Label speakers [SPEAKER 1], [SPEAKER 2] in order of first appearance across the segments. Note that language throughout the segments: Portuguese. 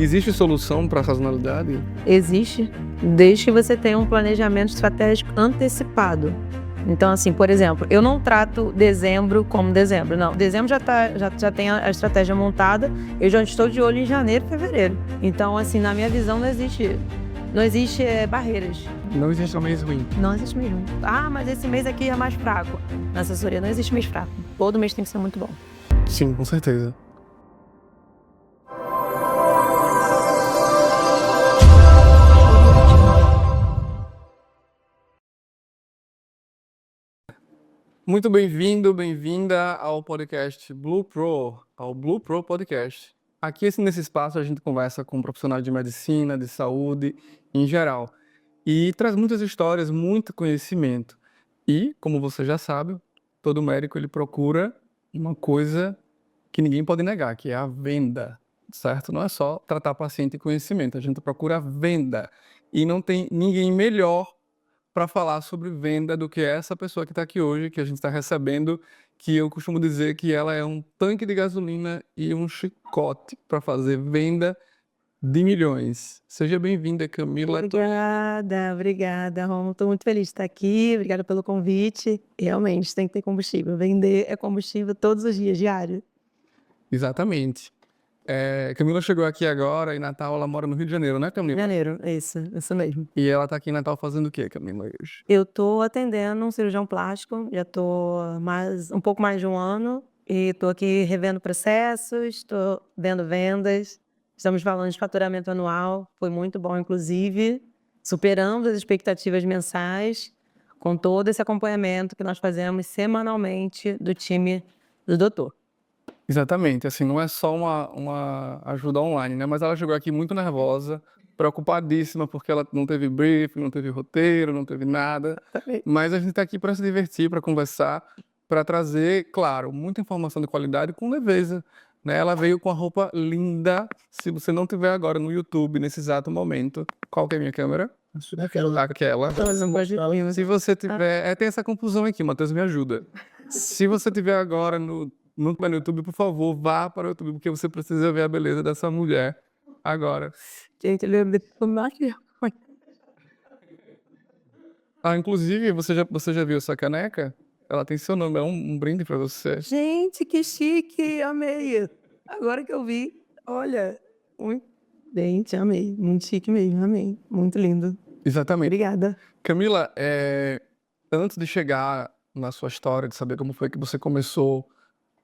[SPEAKER 1] existe solução para a sazonalidade?
[SPEAKER 2] Existe, desde que você tenha um planejamento estratégico antecipado. Então, assim, por exemplo, eu não trato dezembro como dezembro, não. Dezembro já tem a estratégia montada, eu já estou de olho em janeiro e fevereiro. Então, assim, na minha visão, não existe barreiras.
[SPEAKER 1] Não existe um mês ruim.
[SPEAKER 2] Não existe mês ruim. Ah, mas esse mês aqui é mais fraco. Na assessoria não existe mês fraco. Todo mês tem que ser muito bom.
[SPEAKER 1] Sim, com certeza. Muito bem-vindo, bem-vinda ao podcast Blue Pro, ao Blue Pro Podcast. Aqui, nesse espaço, a gente conversa com profissionais de medicina, de saúde, em geral. E traz muitas histórias, muito conhecimento. E, como você já sabe, todo médico ele procura uma coisa que ninguém pode negar, que é a venda, certo? Não é só tratar paciente e conhecimento, a gente procura venda. E não tem ninguém melhor para falar sobre venda do que essa pessoa que está aqui hoje, que a gente está recebendo, que eu costumo dizer que ela é um tanque de gasolina e um chicote para fazer venda de milhões. Seja bem-vinda, Camila.
[SPEAKER 2] Obrigada, Romulo. Estou muito feliz de estar aqui. Obrigada pelo convite. Realmente, tem que ter combustível. Vender é combustível todos os dias, diário.
[SPEAKER 1] Exatamente. Camila chegou aqui agora, em Natal, ela mora no Rio de Janeiro, né, Camila?
[SPEAKER 2] Janeiro, isso mesmo.
[SPEAKER 1] E ela tá aqui em Natal fazendo o quê, Camila, hoje?
[SPEAKER 2] Eu tô atendendo um cirurgião plástico, já tô um pouco mais de um ano, e tô aqui revendo processos, tô vendo vendas, estamos falando de faturamento anual, foi muito bom, inclusive, superando as expectativas mensais, com todo esse acompanhamento que nós fazemos semanalmente do time do doutor.
[SPEAKER 1] Exatamente, assim, não é só uma ajuda online, né? Mas ela chegou aqui muito nervosa, preocupadíssima, porque ela não teve briefing, não teve roteiro, não teve nada. Mas a gente tá aqui para se divertir, para conversar, para trazer, claro, muita informação de qualidade com leveza, né? Ela veio com a roupa linda. Se você não tiver agora no YouTube, nesse exato momento, qual que é a minha câmera? Aquela. Se você tiver... tem essa confusão aqui, Matheus, me ajuda. Se você tiver agora no YouTube, por favor, vá para o YouTube, porque você precisa ver a beleza dessa mulher agora.
[SPEAKER 2] Gente, lembra de
[SPEAKER 1] Inclusive, você já viu essa caneca? Ela tem seu nome, é um brinde para você.
[SPEAKER 2] Gente, que chique, amei. Agora que eu vi, olha, muito gente, amei, muito chique mesmo, amei, muito lindo.
[SPEAKER 1] Exatamente.
[SPEAKER 2] Obrigada.
[SPEAKER 1] Camila, antes de chegar na sua história, de saber como foi que você começou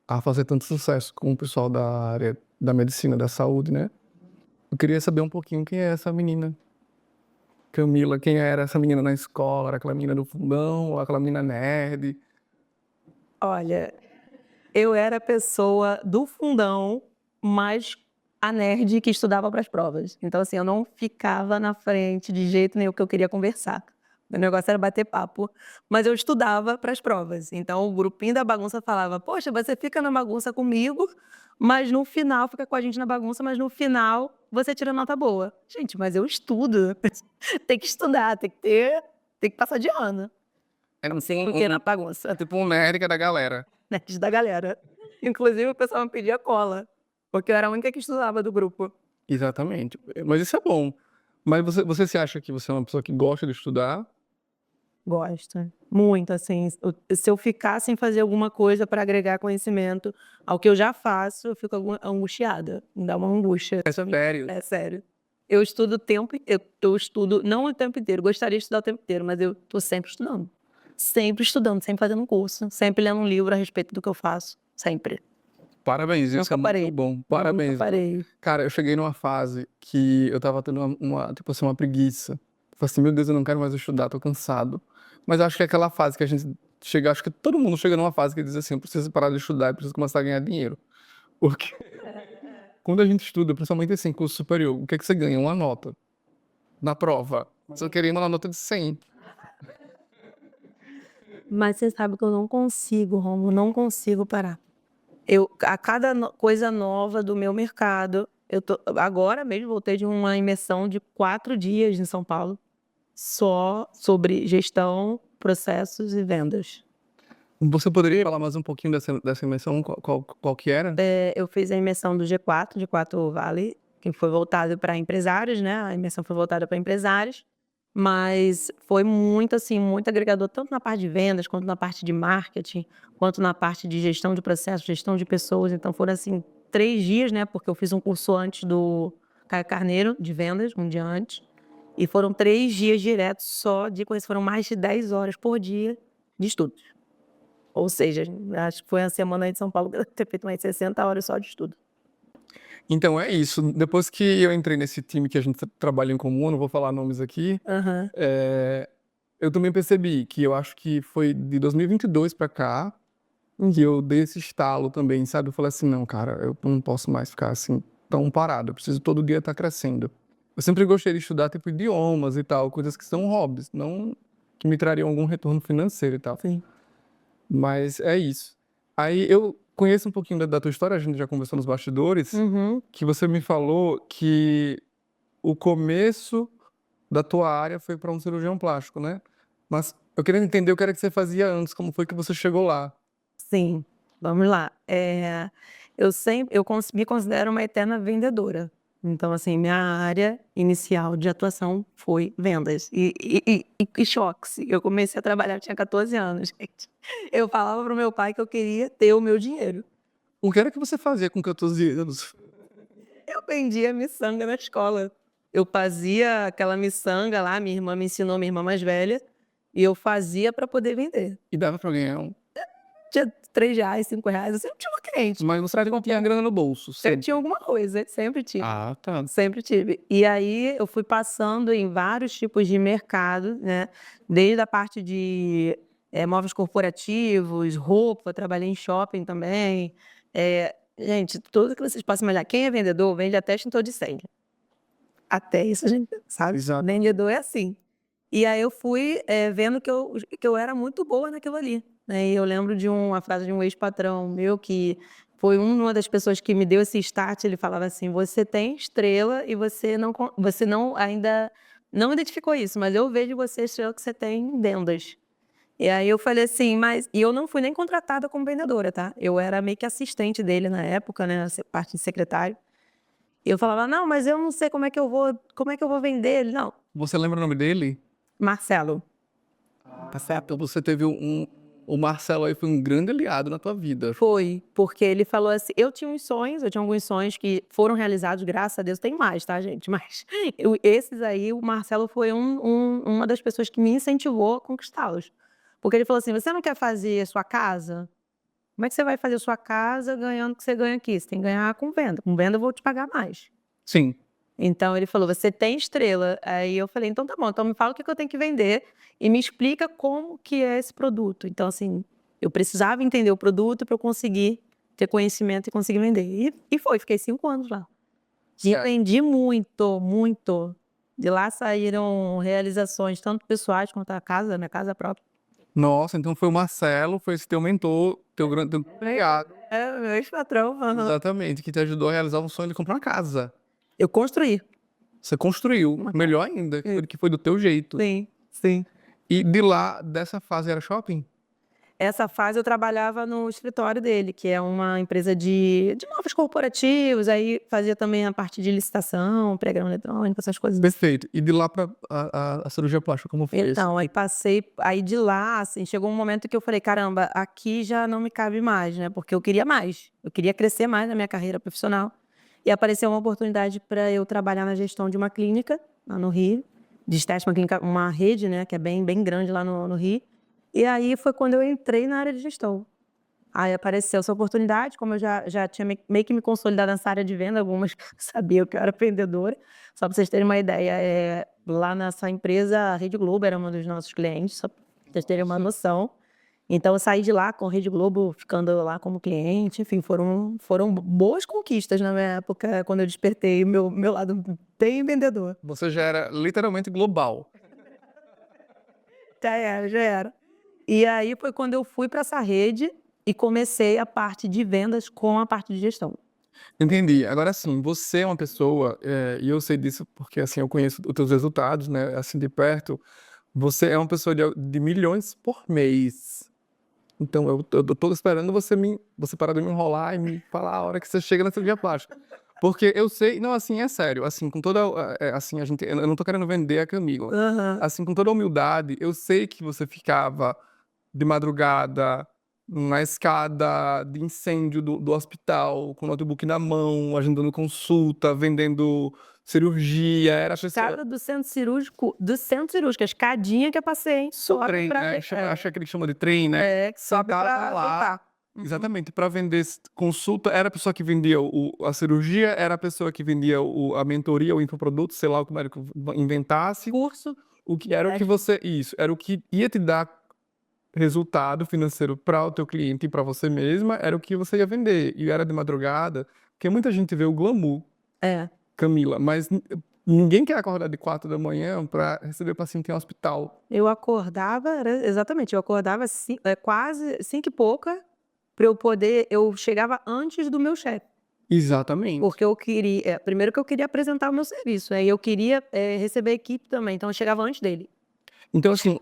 [SPEAKER 1] a fazer tanto sucesso com o pessoal da área da medicina, da saúde, né? Eu queria saber um pouquinho quem é essa menina. Camila, quem era essa menina na escola? Era aquela menina do fundão ou aquela menina nerd?
[SPEAKER 2] Olha, eu era a pessoa do fundão, mas a nerd que estudava para as provas. Então, assim, eu não ficava na frente de jeito nenhum que eu queria conversar. Meu negócio era bater papo, mas eu estudava para as provas. Então, o grupinho da bagunça falava, poxa, você fica na bagunça comigo, mas no final, fica com a gente na bagunça, mas no final você tira nota boa. Gente, mas eu estudo. Tem que estudar, tem que passar de ano.
[SPEAKER 1] Era
[SPEAKER 2] Porque na bagunça.
[SPEAKER 1] tipo um nerd da galera.
[SPEAKER 2] Nerd da galera. Inclusive, o pessoal me pedia cola, porque eu era a única que estudava do grupo.
[SPEAKER 1] Exatamente. Mas isso é bom. Mas você se acha que você é uma pessoa que gosta de estudar?
[SPEAKER 2] Gosto. Muito, assim. Se eu ficar sem fazer alguma coisa para agregar conhecimento ao que eu já faço, eu fico angustiada. Me dá uma angústia.
[SPEAKER 1] É sério?
[SPEAKER 2] É sério. Eu estudo o tempo, eu estudo, não o tempo inteiro, gostaria de estudar o tempo inteiro, mas eu tô sempre estudando. Sempre estudando, sempre fazendo um curso, sempre lendo um livro a respeito do que eu faço. Sempre.
[SPEAKER 1] Parabéns, isso é muito bom. Parabéns.
[SPEAKER 2] Nunca parei.
[SPEAKER 1] Cara, eu cheguei numa fase que eu tava tendo tipo assim, uma preguiça. Eu falei assim, meu Deus, eu não quero mais estudar, tô cansado. Mas eu acho que é aquela fase que a gente chega, acho que todo mundo chega numa fase que diz assim, eu preciso parar de estudar, eu preciso começar a ganhar dinheiro. Porque quando a gente estuda, principalmente assim, curso superior, o que é que você ganha? Uma nota. Na prova. Você queria uma nota de 100.
[SPEAKER 2] Mas você sabe que eu não consigo, Romulo, não consigo parar. A cada coisa nova do meu mercado, agora mesmo voltei de uma imersão de 4 dias em São Paulo, só sobre gestão, processos e vendas.
[SPEAKER 1] Você poderia falar mais um pouquinho dessa imersão? Qual que era?
[SPEAKER 2] Eu fiz a imersão do G4 Vale, que foi voltado para empresários, né? A imersão foi voltada para empresários, mas foi muito, assim, muito agregador, tanto na parte de vendas, quanto na parte de marketing, quanto na parte de gestão de processos, gestão de pessoas. Então foram, assim, 3 dias, né? Porque eu fiz um curso antes do Caio Carneiro, de vendas, um dia antes. E foram 3 dias diretos só de coisas, foram mais de 10 horas por dia de estudos. Ou seja, acho que foi a semana aí de São Paulo que eu devo ter feito mais 60 horas só de estudo.
[SPEAKER 1] Então é isso. Depois que eu entrei nesse time que a gente trabalha em comum, não vou falar nomes aqui,
[SPEAKER 2] Aham.
[SPEAKER 1] eu também percebi que eu acho que foi de 2022 pra cá que eu dei esse estalo também, sabe? Eu falei assim, não, cara, eu não posso mais ficar assim tão parado. Eu preciso todo dia estar crescendo. Eu sempre gostei de estudar tipo idiomas e tal, coisas que são hobbies, não que me trariam algum retorno financeiro e tal.
[SPEAKER 2] Sim.
[SPEAKER 1] Mas é isso. Aí eu conheço um pouquinho da tua história, a gente já conversou nos bastidores,
[SPEAKER 2] Uhum.
[SPEAKER 1] que você me falou que o começo da tua área foi para um cirurgião plástico, né? Mas eu queria entender o que era que você fazia antes, como foi que você chegou lá.
[SPEAKER 2] Sim, vamos lá. Eu me considero uma eterna vendedora. Então, assim, minha área inicial de atuação foi vendas. E choques. Eu comecei a trabalhar, eu tinha 14 anos, gente. Eu falava pro meu pai que eu queria ter o meu dinheiro.
[SPEAKER 1] O que era que você fazia com 14 anos?
[SPEAKER 2] Eu vendia miçanga na escola. Eu fazia aquela miçanga lá, minha irmã me ensinou, minha irmã mais velha, e eu fazia para poder vender.
[SPEAKER 1] E dava pra ganhar um.
[SPEAKER 2] Tinha R$ 3, R$ 5, eu sempre tinha uma cliente.
[SPEAKER 1] Mas você não tinha grana no bolso,
[SPEAKER 2] Eu
[SPEAKER 1] sempre.
[SPEAKER 2] tinha alguma coisa, sempre tive.
[SPEAKER 1] Ah, tá.
[SPEAKER 2] Sempre tive. E aí eu fui passando em vários tipos de mercado, né? Desde a parte de móveis corporativos, roupa, trabalhei em shopping também. Gente, tudo que vocês possam imaginar. Quem é vendedor, vende até extintor de incêndio. Até isso a gente sabe.
[SPEAKER 1] Exato.
[SPEAKER 2] Vendedor é assim. E aí eu fui vendo que eu era muito boa naquilo ali, né? E eu lembro de uma frase de um ex-patrão meu que foi uma das pessoas que me deu esse start. Ele falava assim: você tem estrela e você não ainda não identificou isso, mas eu vejo você, estrela, que você tem vendas. E aí eu falei assim, e eu não fui nem contratada como vendedora, tá? Eu era meio que assistente dele na época, né? Parte de secretário. E eu falava, não, mas eu não sei como é que eu vou vender. Ele, não,
[SPEAKER 1] Você lembra o nome dele?
[SPEAKER 2] Marcelo.
[SPEAKER 1] Tá certo. Então você teve o Marcelo aí foi um grande aliado na tua vida.
[SPEAKER 2] Foi, porque ele falou assim, eu tinha alguns sonhos que foram realizados, graças a Deus, tem mais, tá, gente? Mas esses aí, o Marcelo foi uma das pessoas que me incentivou a conquistá-los. Porque ele falou assim, você não quer fazer sua casa? Como é que você vai fazer sua casa ganhando o que você ganha aqui? Você tem que ganhar com venda. Com venda eu vou te pagar mais.
[SPEAKER 1] Sim.
[SPEAKER 2] Então ele falou, você tem estrela. Aí eu falei, então tá bom, então me fala o que eu tenho que vender e me explica como que é esse produto. Então, assim, eu precisava entender o produto para eu conseguir ter conhecimento e conseguir vender. E fiquei 5 anos lá. E
[SPEAKER 1] Certo.
[SPEAKER 2] aprendi muito, muito. De lá saíram realizações, tanto pessoais quanto a casa, minha casa própria.
[SPEAKER 1] Nossa, então foi o Marcelo, foi esse teu mentor, teu grande aliado.
[SPEAKER 2] Meu ex-patrão. Aham.
[SPEAKER 1] Exatamente, que te ajudou a realizar um sonho de comprar uma casa.
[SPEAKER 2] Eu construí.
[SPEAKER 1] Você construiu, melhor ainda, que foi do teu jeito.
[SPEAKER 2] Sim, sim.
[SPEAKER 1] E de lá, dessa fase era shopping?
[SPEAKER 2] Essa fase eu trabalhava no escritório dele, que é uma empresa de móveis corporativos, aí fazia também a parte de licitação, pregão eletrônico, essas coisas.
[SPEAKER 1] Perfeito. E de lá pra a cirurgia plástica, como foi isso?
[SPEAKER 2] Então, aí de lá, assim, chegou um momento que eu falei, caramba, aqui já não me cabe mais, né? Porque eu queria mais, eu queria crescer mais na minha carreira profissional. E apareceu uma oportunidade para eu trabalhar na gestão de uma clínica, lá no Rio, de estética, uma rede, né, que é bem, bem grande lá no Rio. E aí foi quando eu entrei na área de gestão. Aí apareceu essa oportunidade, como eu já tinha meio que me consolidado nessa área de venda, algumas sabiam que eu era vendedora. Só para vocês terem uma ideia, lá nessa empresa, a Rede Globo era um dos nossos clientes, só para vocês terem uma noção. Então eu saí de lá com a Rede Globo, ficando lá como cliente. Enfim, foram boas conquistas na minha época, quando eu despertei meu lado bem vendedor.
[SPEAKER 1] Você já era literalmente global.
[SPEAKER 2] Já era, já era. E aí foi quando eu fui para essa rede e comecei a parte de vendas com a parte de gestão.
[SPEAKER 1] Entendi. Agora sim, você é uma pessoa, e eu sei disso porque assim eu conheço os teus resultados, né, assim de perto. Você é uma pessoa de milhões por mês. Então eu tô esperando você parar de me enrolar e me falar a hora que você chega na cirurgia plástica. Porque eu sei, não, assim, é sério, assim, com toda, assim, eu não tô querendo vender a Camila.
[SPEAKER 2] Aham.
[SPEAKER 1] Assim, com toda a humildade, eu sei que você ficava de madrugada na escada de incêndio do hospital, com o notebook na mão, agendando consulta, vendendo cirurgia, era a pessoa...
[SPEAKER 2] Escada do centro cirúrgico, a escadinha que eu passei, hein?
[SPEAKER 1] Do
[SPEAKER 2] Sobe
[SPEAKER 1] trem,
[SPEAKER 2] pra
[SPEAKER 1] né?
[SPEAKER 2] ver.
[SPEAKER 1] Acho que ele chama de trem, né?
[SPEAKER 2] Que sobe
[SPEAKER 1] Sentava
[SPEAKER 2] pra
[SPEAKER 1] lá,
[SPEAKER 2] deitar. Uhum.
[SPEAKER 1] exatamente, para vender consulta, era a pessoa que vendia a cirurgia, era a pessoa que vendia a mentoria, o infoproduto, sei lá o que o médico inventasse.
[SPEAKER 2] Curso.
[SPEAKER 1] O que era o que você, isso, era o que ia te dar resultado financeiro para o teu cliente e para você mesma, era o que você ia vender. E era de madrugada, porque muita gente vê o glamour,
[SPEAKER 2] É.
[SPEAKER 1] Camila, mas ninguém quer acordar de 4 da manhã para receber paciente em hospital.
[SPEAKER 2] Eu acordava, exatamente, eu acordava quase 5 e pouca, para eu poder, eu chegava antes do meu chefe,
[SPEAKER 1] Exatamente.
[SPEAKER 2] porque eu queria, primeiro que eu queria apresentar o meu serviço, aí eu queria receber a equipe também, então eu chegava antes dele.
[SPEAKER 1] Então, assim,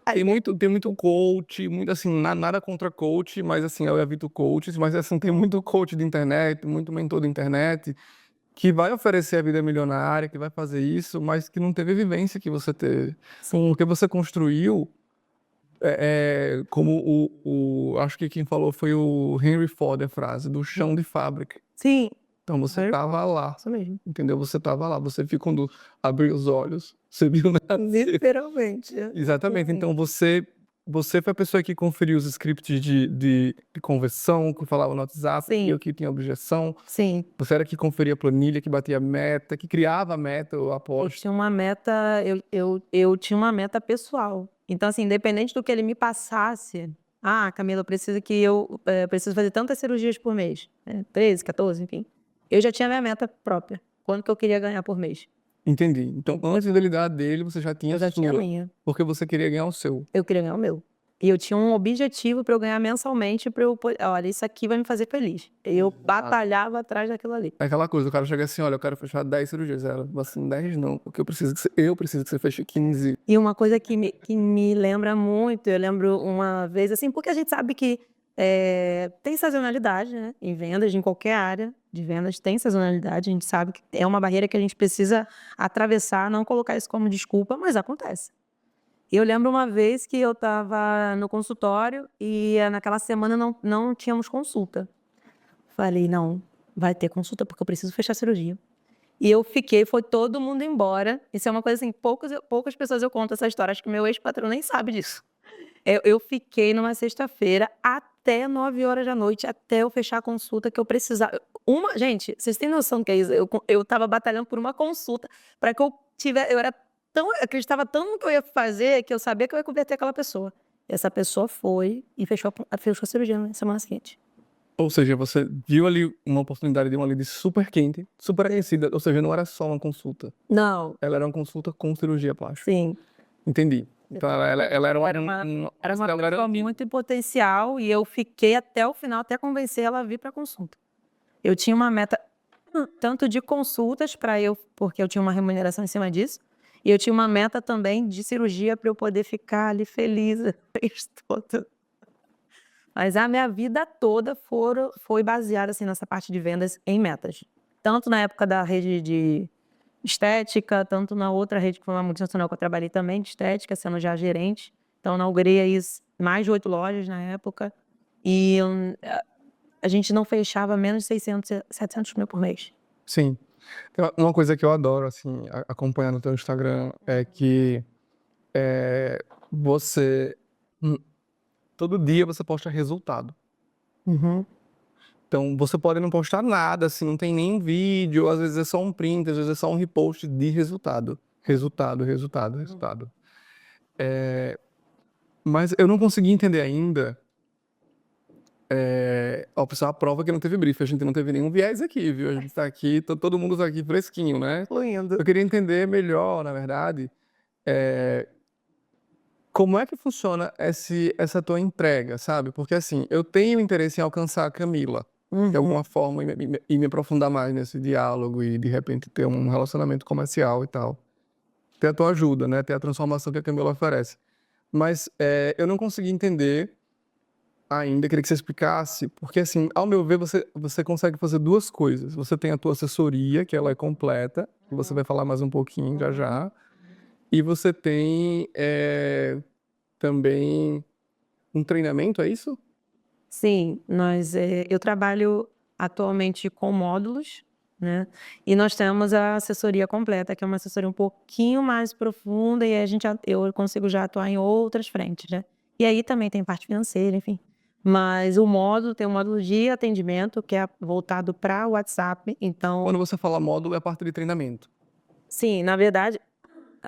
[SPEAKER 2] Aí,
[SPEAKER 1] tem muito coach, muito assim, nada contra coach, mas assim, eu evito coaches, mas assim, tem muito coach de internet, muito mentor de internet, que vai oferecer a vida milionária, que vai fazer isso, mas que não teve a vivência que você teve.
[SPEAKER 2] sim,
[SPEAKER 1] Porque você construiu, como acho que quem falou foi o Henry Ford, a frase, do chão de fábrica.
[SPEAKER 2] sim,
[SPEAKER 1] Então você tava lá,
[SPEAKER 2] isso mesmo.
[SPEAKER 1] entendeu? Você tava lá, você viu quando abriu os olhos, você viu nascer.
[SPEAKER 2] Literalmente.
[SPEAKER 1] Exatamente. Então você foi a pessoa que conferiu os scripts de conversão, que falava no WhatsApp, e
[SPEAKER 2] Sim,
[SPEAKER 1] eu que tinha objeção.
[SPEAKER 2] sim.
[SPEAKER 1] Você era que conferia a planilha, que batia a meta, que criava a meta, eu
[SPEAKER 2] Eu
[SPEAKER 1] aposto.
[SPEAKER 2] tinha uma meta, eu tinha uma meta pessoal. Então, assim, independente do que ele me passasse, Camila, eu preciso preciso fazer tantas cirurgias por mês, 13, 14, enfim. Eu já tinha minha meta própria. Quanto que eu queria ganhar por mês?
[SPEAKER 1] Entendi. Então, antes dele dar a dele, você já tinha
[SPEAKER 2] Eu
[SPEAKER 1] a
[SPEAKER 2] já tinha a
[SPEAKER 1] sua,
[SPEAKER 2] minha.
[SPEAKER 1] porque você queria ganhar o seu.
[SPEAKER 2] Eu queria ganhar o meu. E eu tinha um objetivo para eu ganhar mensalmente, para eu poder, olha, isso aqui vai me fazer feliz. Eu batalhava atrás daquilo ali.
[SPEAKER 1] É aquela coisa, o cara chega assim, olha, eu quero fechar 10 cirurgias. Ela, assim, 10 não, porque eu preciso que você feche 15.
[SPEAKER 2] E uma coisa que me lembra muito, eu lembro uma vez, assim, porque a gente sabe que tem sazonalidade, né? Em vendas, em qualquer área de vendas tem sazonalidade. A gente sabe que é uma barreira que a gente precisa atravessar, não colocar isso como desculpa, mas acontece. Eu lembro uma vez que eu estava no consultório e naquela semana não tínhamos consulta. Falei, não, vai ter consulta porque eu preciso fechar a cirurgia. E eu fiquei, foi todo mundo embora. Isso é uma coisa assim, poucas pessoas eu conto essa história. Acho que meu ex-patrão nem sabe disso. Eu fiquei numa sexta-feira até 9 horas da noite, até eu fechar a consulta que eu precisava. Gente, vocês têm noção do que é isso? Eu tava batalhando por uma consulta para que eu tivesse. Eu acreditava tanto no que eu ia fazer que eu sabia que eu ia converter aquela pessoa. Essa pessoa foi e fechou a cirurgia na semana seguinte.
[SPEAKER 1] Ou seja, você viu ali uma oportunidade de uma lead super quente, super aquecida. Ou seja, não era só uma consulta.
[SPEAKER 2] Não,
[SPEAKER 1] Ela era uma consulta com cirurgia plástica.
[SPEAKER 2] sim.
[SPEAKER 1] Entendi. Então ela era
[SPEAKER 2] Uma pessoa muito em potencial e eu fiquei até o final, até convencer ela a vir para consulta. Eu tinha uma meta tanto de consultas para eu, porque eu tinha uma remuneração em cima disso, e eu tinha uma meta também de cirurgia para eu poder ficar ali feliz o mês todo. Mas a minha vida toda foi baseada assim nessa parte de vendas em metas. Tanto na época da rede de estética, tanto na outra rede que foi uma multinacional que eu trabalhei também de estética, sendo já gerente. Então, inaugurei aí mais de 8 lojas na época. E a gente não fechava menos de 600, 700 mil por mês.
[SPEAKER 1] Sim. Uma coisa que eu adoro, assim, acompanhar no teu Instagram é que você... Todo dia você posta resultado.
[SPEAKER 2] Uhum.
[SPEAKER 1] Então, você pode não postar nada, assim, não tem nenhum vídeo, às vezes é só um print, às vezes é só um repost de resultado. Resultado, resultado, resultado. Mas eu não consegui entender ainda. Ó, pessoal, a prova que não teve brief, a gente não teve nenhum viés aqui, viu? A gente tá aqui, todo mundo tá aqui fresquinho, né?
[SPEAKER 2] Fluindo.
[SPEAKER 1] Eu queria entender melhor, na verdade, como é que funciona essa tua entrega, sabe? Porque assim, eu tenho interesse em alcançar a Camila, de alguma forma, e me aprofundar mais nesse diálogo e de repente ter um relacionamento comercial e tal. Ter a tua ajuda, né? Ter a transformação que a Camila oferece. Mas eu não consegui entender ainda, queria que você explicasse, porque assim, ao meu ver, você consegue fazer duas coisas. Você tem a tua assessoria, que ela é completa, que você vai falar mais um pouquinho já já, e você tem também um treinamento, é isso?
[SPEAKER 2] Sim, eu trabalho atualmente com módulos, né? E nós temos a assessoria completa, que é uma assessoria um pouquinho mais profunda, e aí eu consigo já atuar em outras frentes, né? E aí também tem parte financeira, enfim. Mas tem um módulo de atendimento, que é voltado para o WhatsApp. Então,
[SPEAKER 1] Quando você fala módulo, é a parte de treinamento.
[SPEAKER 2] sim, na verdade,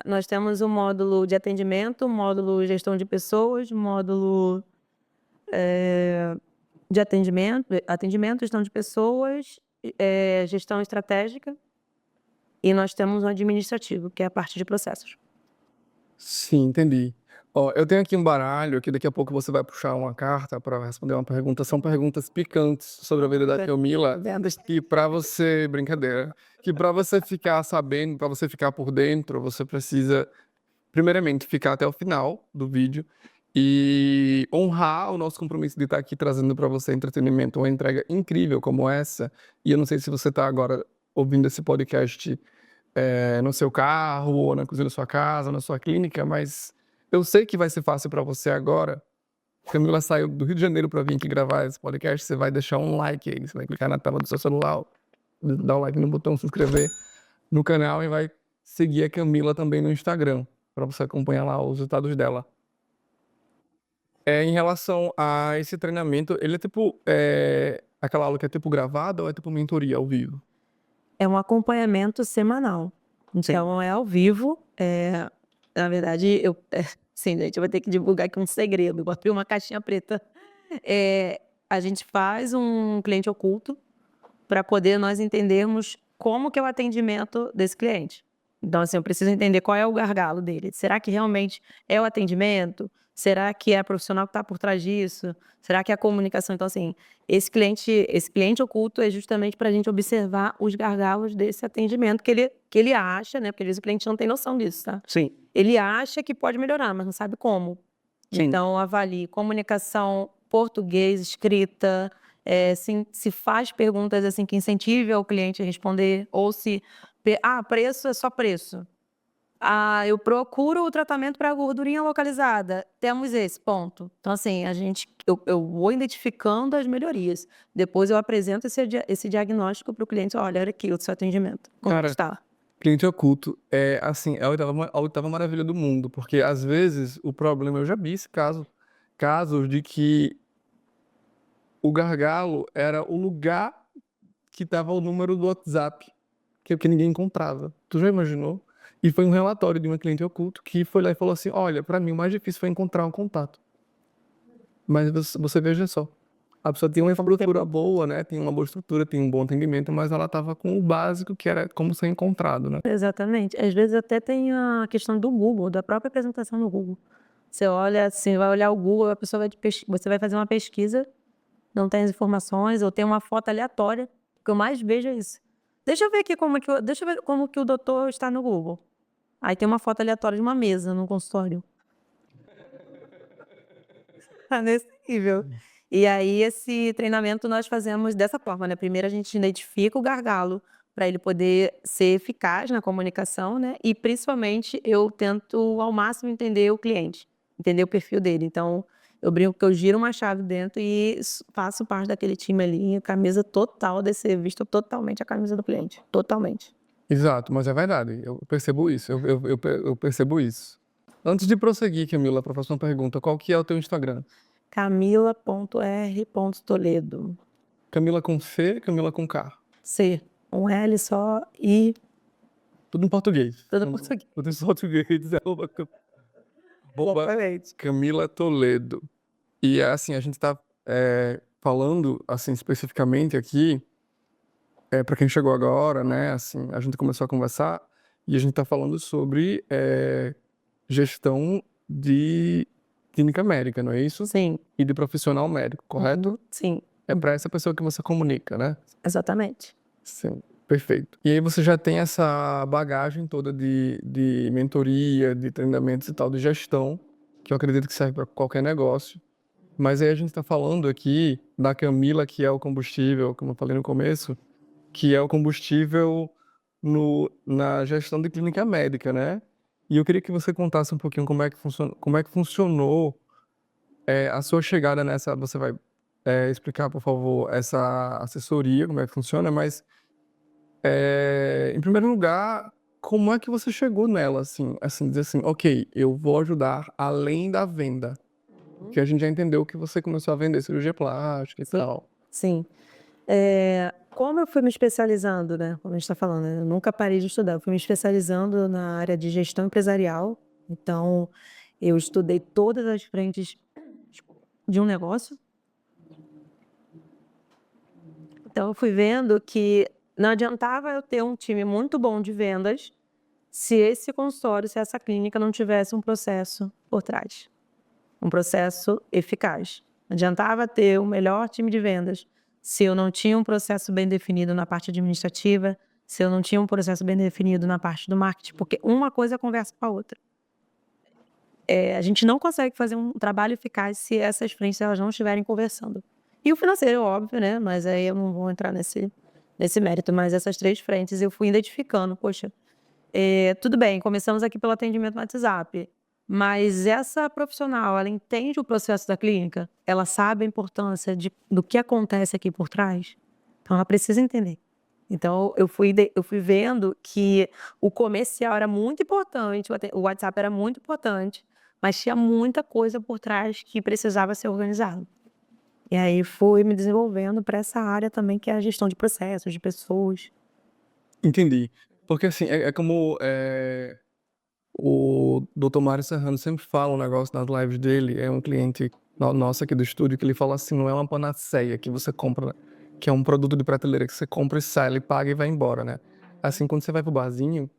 [SPEAKER 2] nós temos o módulo de atendimento, módulo gestão de pessoas, módulo de atendimento, gestão de pessoas, gestão estratégica, e nós temos um administrativo, que é a parte de processos.
[SPEAKER 1] Sim, entendi. Ó, eu tenho aqui um baralho que daqui a pouco você vai puxar uma carta para responder uma pergunta. São perguntas picantes sobre a vida da Camila.
[SPEAKER 2] Vendo?
[SPEAKER 1] Que para você, brincadeira, que para você ficar sabendo, para você ficar por dentro, você precisa, primeiramente, ficar até o final do vídeo e honrar o nosso compromisso de estar aqui trazendo para você entretenimento, uma entrega incrível como essa. E eu não sei se você está agora ouvindo esse podcast no seu carro, ou na cozinha da sua casa, ou na sua clínica, mas eu sei que vai ser fácil para você agora. Camila saiu do Rio de Janeiro para vir aqui gravar esse podcast. Você vai deixar um like aí, você vai clicar na tela do seu celular, dar o like no botão se inscrever no canal e vai seguir a Camila também no Instagram, para você acompanhar lá os resultados dela. Em relação a esse treinamento, ele é tipo aquela aula que é tipo gravada ou é tipo mentoria ao vivo?
[SPEAKER 2] É um acompanhamento semanal. Então, é ao vivo. Na verdade, sim, gente, eu vou ter que divulgar aqui um segredo. Vou abrir uma caixinha preta. A gente faz um cliente oculto para poder nós entendermos como que é o atendimento desse cliente. Então, assim, eu preciso entender qual é o gargalo dele. Será que realmente é o atendimento? Será que é a profissional que está por trás disso? Será que é a comunicação? Então, assim, esse cliente oculto é justamente para a gente observar os gargalos desse atendimento que ele acha, né? Porque às vezes o cliente não tem noção disso, tá?
[SPEAKER 1] Sim.
[SPEAKER 2] Ele acha que pode melhorar, mas não sabe como.
[SPEAKER 1] Sim.
[SPEAKER 2] Então, avalie comunicação, português, escrita, se faz perguntas assim que incentive o cliente a responder, ou se preço é só preço. Eu procuro o tratamento para gordurinha localizada. Temos esse ponto. Então, assim, eu vou identificando as melhorias. Depois eu apresento esse diagnóstico para o cliente. Olha aqui o seu atendimento. Como
[SPEAKER 1] Cara,
[SPEAKER 2] está?
[SPEAKER 1] cliente oculto é assim, é a oitava maravilha do mundo, porque às vezes o problema, eu já vi esse casos de que o gargalo era o lugar que tava o número do WhatsApp, que ninguém encontrava. Tu já imaginou? E foi um relatório de uma cliente oculto que foi lá e falou assim: olha, pra mim o mais difícil foi encontrar um contato. Mas você veja só, a pessoa tinha uma estrutura boa, né? Tinha uma boa estrutura, tinha um bom atendimento, mas ela tava com o básico que era como ser encontrado, né?
[SPEAKER 2] Exatamente. Às vezes até tem a questão do Google, da própria apresentação no Google. Você olha assim, vai olhar o Google, você vai fazer uma pesquisa, não tem as informações, ou tem uma foto aleatória. O que eu mais vejo é isso. Deixa eu ver aqui deixa eu ver como que o doutor está no Google. Aí tem uma foto aleatória de uma mesa no consultório. Tá nesse nível. E aí, esse treinamento nós fazemos dessa forma, né? Primeiro a gente identifica o gargalo para ele poder ser eficaz na comunicação, né? E principalmente eu tento ao máximo entender o cliente, entender o perfil dele. Então, eu brinco que eu giro uma chave dentro e faço parte daquele time ali, camisa total desse serviço, totalmente a camisa do cliente, totalmente.
[SPEAKER 1] Exato, mas é verdade, eu percebo isso, eu percebo isso. Antes de prosseguir, Camila, para a próxima pergunta, qual que é o teu Instagram?
[SPEAKER 2] Camila.r.toledo.
[SPEAKER 1] Camila com C, Camila com K.
[SPEAKER 2] C, um L só e
[SPEAKER 1] Tudo em português.
[SPEAKER 2] tudo em português.
[SPEAKER 1] Tudo em português. Arroba
[SPEAKER 2] Exatamente.
[SPEAKER 1] Camila Toledo. E assim, a gente está falando assim especificamente aqui, para quem chegou agora, né? Assim, a gente começou a conversar e a gente está falando sobre gestão de clínica médica, não é isso?
[SPEAKER 2] Sim.
[SPEAKER 1] E de profissional médico, correto?
[SPEAKER 2] Sim,
[SPEAKER 1] É para essa pessoa que você comunica, né?
[SPEAKER 2] exatamente.
[SPEAKER 1] Sim, perfeito. E aí você já tem essa bagagem toda de mentoria, de treinamentos e tal, de gestão, que eu acredito que serve para qualquer negócio. Mas aí a gente está falando aqui da Camila, que é o combustível, como eu falei no começo, que é o combustível na gestão de clínica médica, né? E eu queria que você contasse um pouquinho como é que funcionou a sua chegada nessa. Você vai explicar, por favor, essa assessoria, como é que funciona, mas em primeiro lugar, como é que você chegou nela, assim, dizer assim, ok, eu vou ajudar além da venda. Porque a gente já entendeu que você começou a vender cirurgia plástica e tal.
[SPEAKER 2] Sim. Como eu fui me especializando, né? Como a gente está falando, eu nunca parei de estudar. Eu fui me especializando na área de gestão empresarial. Então, eu estudei todas as frentes de um negócio. Então, eu fui vendo que não adiantava eu ter um time muito bom de vendas se esse consultório, se essa clínica não tivesse um processo por trás, um processo eficaz. Não adiantava ter o melhor time de vendas se eu não tinha um processo bem definido na parte administrativa, se eu não tinha um processo bem definido na parte do marketing, porque uma coisa conversa com a outra. A gente não consegue fazer um trabalho eficaz se essas frentes elas não estiverem conversando. E o financeiro, óbvio, né? Mas aí eu não vou entrar nesse mérito, mas essas 3 frentes eu fui identificando, poxa, tudo bem, começamos aqui pelo atendimento no WhatsApp, mas essa profissional, ela entende o processo da clínica? Ela sabe a importância do que acontece aqui por trás? Então, ela precisa entender. Então, eu fui vendo que o comercial era muito importante, o WhatsApp era muito importante, mas tinha muita coisa por trás que precisava ser organizado. E aí, fui me desenvolvendo para essa área também, que é a gestão de processos, de pessoas.
[SPEAKER 1] Entendi. Porque assim, é como o Dr. Mário Serrano sempre fala um negócio nas lives dele, é um cliente nosso aqui do estúdio, que ele fala assim, não é uma panaceia que você compra, que é um produto de prateleira que você compra e sai, ele paga e vai embora, né? Assim, quando você vai pro barzinho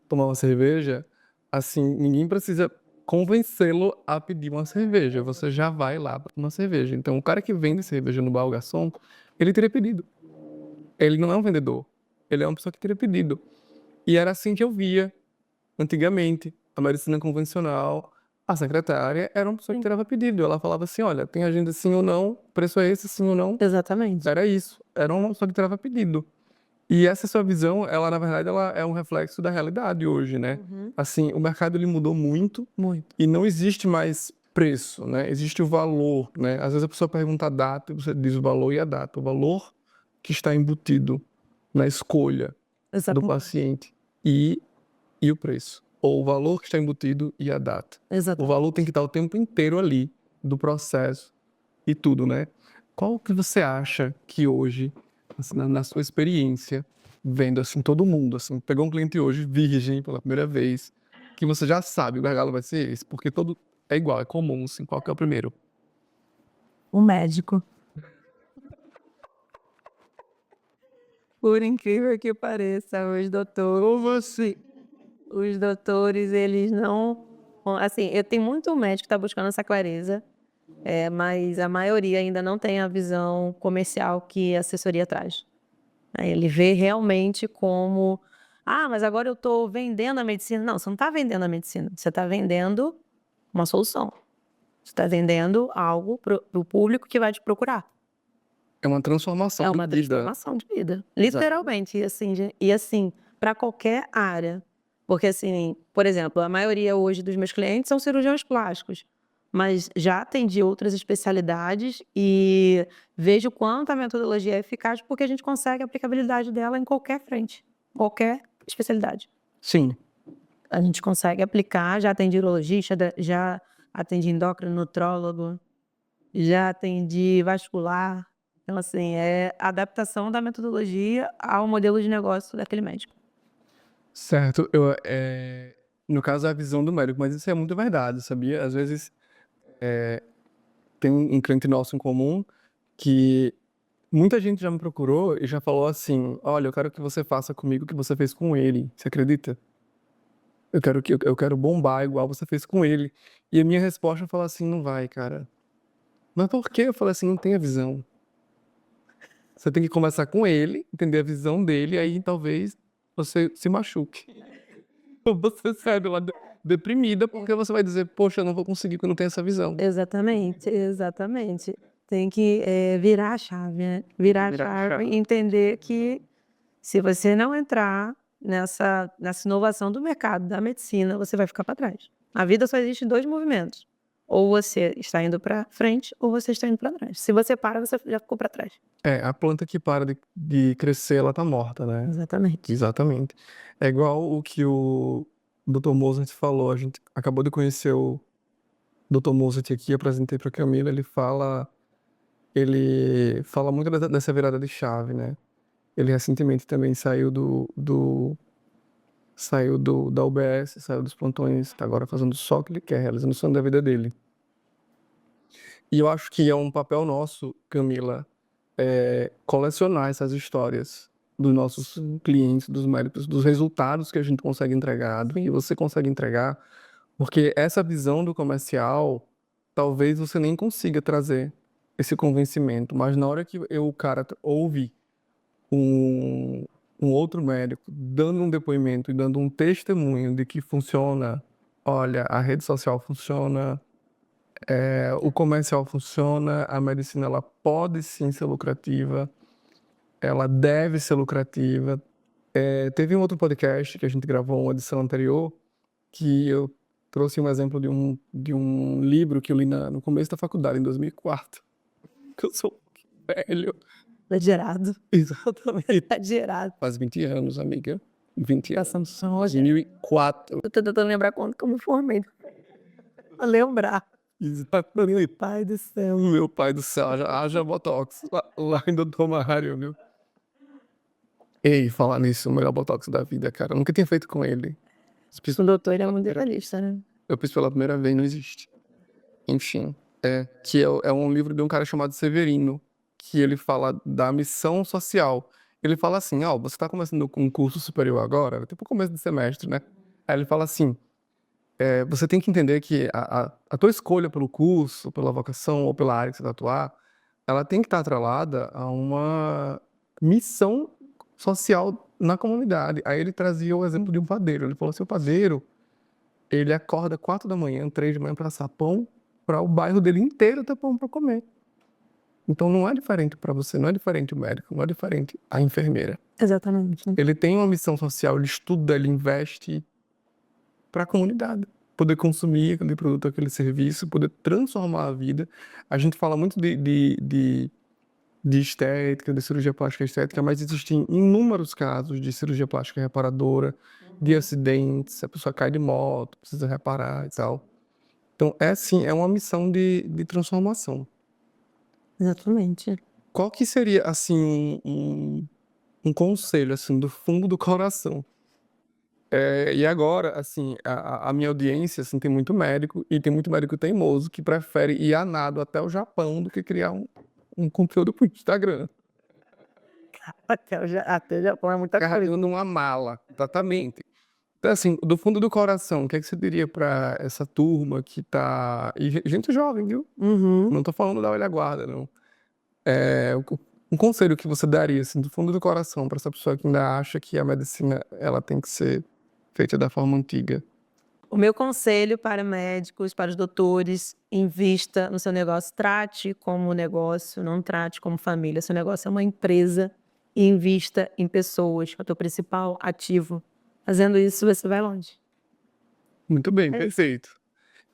[SPEAKER 1] tomar uma cerveja, assim, ninguém precisa convencê-lo a pedir uma cerveja, você já vai lá para uma cerveja. Então, o cara que vende cerveja no bar, o garçom, ele teria pedido. Ele não é um vendedor, ele é uma pessoa que teria pedido. E era assim que eu via antigamente, a medicina convencional, a secretária era uma pessoa que tirava pedido. Ela falava assim, olha, tem agenda sim ou não, preço é esse, sim ou não.
[SPEAKER 2] Exatamente.
[SPEAKER 1] Era isso. Era uma pessoa que tirava pedido. E essa sua visão, ela, na verdade, ela é um reflexo da realidade hoje, né? Assim, o mercado, ele mudou muito
[SPEAKER 2] Muito.
[SPEAKER 1] e não existe mais preço, né? Existe o valor, né? Às vezes a pessoa pergunta a data e você diz o valor e a data. O valor que está embutido na escolha do
[SPEAKER 2] Exatamente.
[SPEAKER 1] paciente e o preço. Ou o valor que está embutido e a data. O
[SPEAKER 2] Exatamente.
[SPEAKER 1] valor tem que estar o tempo inteiro ali, do processo e tudo, né? Qual que você acha que hoje, assim, na sua experiência, vendo assim todo mundo, assim, pegou um cliente hoje virgem pela primeira vez, que você já sabe o gargalo vai ser esse, porque todo é igual, é comum, assim, qual que é o primeiro?
[SPEAKER 2] O médico. Por incrível que pareça, os doutores, eles não. Assim, eu tenho muito médico que está buscando essa clareza, mas a maioria ainda não tem a visão comercial que a assessoria traz. Ele vê realmente como. Ah, mas agora eu estou vendendo a medicina. Não, você não está vendendo a medicina, você está vendendo uma solução. Você está vendendo algo para o público que vai te procurar.
[SPEAKER 1] É uma transformação
[SPEAKER 2] É uma
[SPEAKER 1] de vida.
[SPEAKER 2] transformação de vida, literalmente. E assim, para qualquer área. Porque assim, por exemplo, a maioria hoje dos meus clientes são cirurgiões plásticos, mas já atendi outras especialidades e vejo o quanto a metodologia é eficaz porque a gente consegue a aplicabilidade dela em qualquer frente, qualquer especialidade.
[SPEAKER 1] Sim.
[SPEAKER 2] A gente consegue aplicar, já atendi urologista, já atendi endocrinotrólogo, já atendi vascular. Então, assim, é a adaptação da metodologia ao modelo de negócio daquele médico.
[SPEAKER 1] Certo, no caso, a visão do médico, mas isso é muito verdade, sabia? Às vezes, tem um cliente nosso em comum que muita gente já me procurou e já falou assim, olha, eu quero que você faça comigo o que você fez com ele, você acredita? Eu quero bombar igual você fez com ele. E a minha resposta foi assim, não vai, cara. Mas por quê? Eu falei assim, não tem a visão. Você tem que conversar com ele, entender a visão dele, aí talvez você se machuque. Você sabe lá deprimida, porque você vai dizer, poxa, eu não vou conseguir porque eu não tenho essa visão.
[SPEAKER 2] Exatamente, exatamente. Tem que virar a chave, né? Virar a chave e entender que se você não entrar nessa inovação do mercado, da medicina, você vai ficar para trás. A vida só existe em 2 movimentos. Ou você está indo para frente, ou você está indo para trás. Se você para, você já ficou para trás.
[SPEAKER 1] A planta que para de crescer, ela tá morta, né?
[SPEAKER 2] Exatamente.
[SPEAKER 1] Exatamente. É igual o que o Dr. Mozart falou. A gente acabou de conhecer o Dr. Mozart aqui, apresentei para Camila. Ele fala muito dessa virada de chave, né? Ele recentemente também da UBS, saiu dos plantões, tá agora fazendo só o que ele quer, realizando o sonho da vida dele. E eu acho que é um papel nosso, Camila, colecionar essas histórias dos nossos clientes, dos médicos, dos resultados que a gente consegue entregar, do que você consegue entregar, porque essa visão do comercial, talvez você nem consiga trazer esse convencimento, mas na hora que o cara ouve um, um outro médico dando um depoimento e dando um testemunho de que funciona, olha, a rede social funciona, o comercial funciona, a medicina ela pode sim ser lucrativa, ela deve ser lucrativa. Teve um outro podcast que a gente gravou, uma edição anterior, que eu trouxe um exemplo de um livro que eu li no começo da faculdade, em 2004. Que eu sou velho.
[SPEAKER 2] Exagerado.
[SPEAKER 1] Exatamente.
[SPEAKER 2] Exagerado.
[SPEAKER 1] Faz 20 anos, amiga. 20 anos.
[SPEAKER 2] Passando hoje.
[SPEAKER 1] 2004.
[SPEAKER 2] Eu tô tentando lembrar quando que eu me formei. Pra lembrar.
[SPEAKER 1] Exatamente.
[SPEAKER 2] Pai do céu.
[SPEAKER 1] Meu pai do céu, haja botox lá em Doutor Mário, viu? Ei, falar nisso, o melhor botox da vida, cara. Eu nunca tinha feito com ele.
[SPEAKER 2] O doutor, ele é muito detalhista, né?
[SPEAKER 1] Eu fiz pela primeira vez, não existe. Enfim, é um livro de um cara chamado Severino, que ele fala da missão social. Ele fala assim, ó, você tá começando com um curso superior agora, tipo começo de semestre, né? Aí ele fala assim, você tem que entender que a tua escolha pelo curso, pela vocação ou pela área que você vai atuar, ela tem que estar atrelada a uma missão social na comunidade. Aí ele trazia o exemplo de um padeiro. Ele falou assim, o padeiro, ele acorda 4 da manhã, 3 da manhã para assar pão, para o bairro dele inteiro ter pão para comer. Então não é diferente para você, não é diferente o médico, não é diferente a enfermeira.
[SPEAKER 2] Exatamente.
[SPEAKER 1] Ele tem uma missão social, ele estuda, ele investe para a comunidade. Poder consumir aquele produto, aquele serviço, poder transformar a vida. A gente fala muito de estética, de cirurgia plástica estética, mas existem inúmeros casos de cirurgia plástica reparadora, de acidentes, a pessoa cai de moto, precisa reparar e tal. Então, sim, é uma missão de transformação.
[SPEAKER 2] Exatamente.
[SPEAKER 1] Qual que seria, assim, um conselho, assim, do fundo do coração? E agora, assim, a minha audiência, assim, tem muito médico, e tem muito médico teimoso que prefere ir a nado até o Japão do que criar um conteúdo pro Instagram.
[SPEAKER 2] Até o Japão é muita coisa.
[SPEAKER 1] Carregando numa mala, exatamente. Então, assim, do fundo do coração, o que é que você diria pra essa turma que tá... E gente jovem, viu?
[SPEAKER 2] Uhum.
[SPEAKER 1] Não tô falando da velha guarda, não. Um conselho que você daria, assim, do fundo do coração, pra essa pessoa que ainda acha que a medicina, ela tem que ser feita da forma antiga.
[SPEAKER 2] O meu conselho para médicos, para os doutores, invista no seu negócio. Trate como negócio, não trate como família. Seu negócio é uma empresa e invista em pessoas. É o teu principal ativo. Fazendo isso, você vai longe.
[SPEAKER 1] Muito bem, perfeito.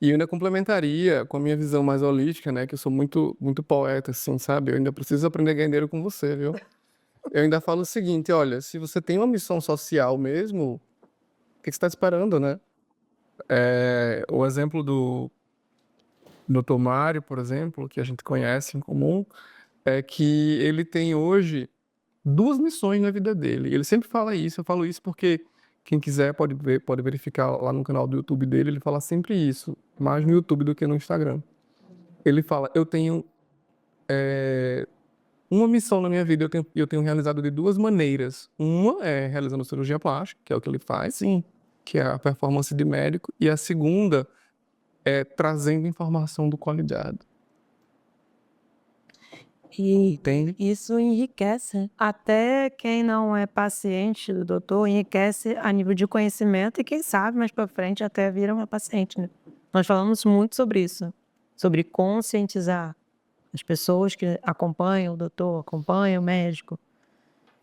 [SPEAKER 1] E eu ainda complementaria com a minha visão mais holística, né? Que eu sou muito, muito poeta, assim, sabe? Eu ainda preciso aprender a ganhar dinheiro com você, viu? Eu ainda falo o seguinte, olha, se você tem uma missão social mesmo, o que você está esperando, né? O exemplo do Dr. Mário, por exemplo, que a gente conhece em comum, é que ele tem hoje 2 missões na vida dele. Ele sempre fala isso, eu falo isso porque quem quiser pode ver, pode verificar lá no canal do YouTube dele, ele fala sempre isso, mais no YouTube do que no Instagram. Ele fala, eu tenho uma missão na minha vida, eu tenho realizado de 2 maneiras. Uma é realizando cirurgia plástica, que é o que ele faz,
[SPEAKER 2] Sim.
[SPEAKER 1] que é a performance de médico, e a segunda é trazendo informação do qualidade.
[SPEAKER 2] E
[SPEAKER 1] Entende?
[SPEAKER 2] isso enriquece. Até quem não é paciente do doutor enriquece a nível de conhecimento e quem sabe mais para frente até vira uma paciente, né? Nós falamos muito sobre isso, sobre conscientizar as pessoas que acompanham o doutor, acompanham o médico.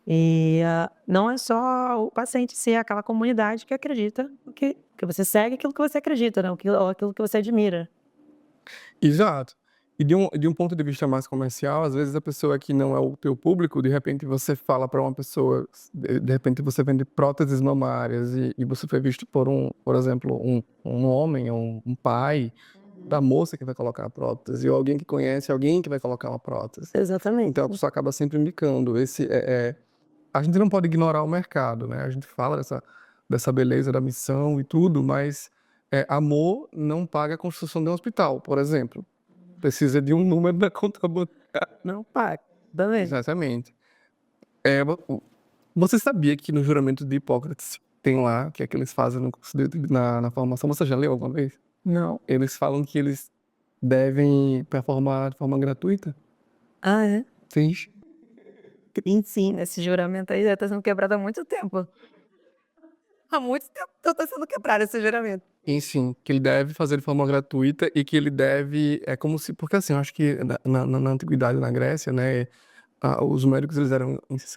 [SPEAKER 2] E não é só o paciente em si, é aquela comunidade que acredita que você segue aquilo que você acredita, não? Ou aquilo que você admira.
[SPEAKER 1] Exato. E de um ponto de vista mais comercial, às vezes a pessoa que não é o teu público, de repente você fala para uma pessoa, de repente você vende próteses mamárias e você foi visto por exemplo, um homem, um pai da moça que vai colocar a prótese, ou alguém que conhece alguém que vai colocar uma prótese.
[SPEAKER 2] Exatamente.
[SPEAKER 1] Então a pessoa acaba sempre indicando. A gente não pode ignorar o mercado, né? A gente fala dessa beleza da missão e tudo, mas amor não paga a construção de um hospital, por exemplo. Precisa de um número da conta bancária.
[SPEAKER 2] Não paga. Também.
[SPEAKER 1] Exatamente. Você sabia que no juramento de Hipócrates tem lá, que é que eles fazem no curso na formação, você já leu alguma vez?
[SPEAKER 2] Não.
[SPEAKER 1] Eles falam que eles devem performar de forma gratuita?
[SPEAKER 2] Ah, é?
[SPEAKER 1] Sim.
[SPEAKER 2] Sim, esse juramento aí já está sendo quebrado há muito tempo. Há muito tempo que está sendo quebrado esse juramento.
[SPEAKER 1] E sim, que ele deve fazer de forma gratuita e que ele deve. É como se. Porque assim, eu acho que na antiguidade, na Grécia, né, os médicos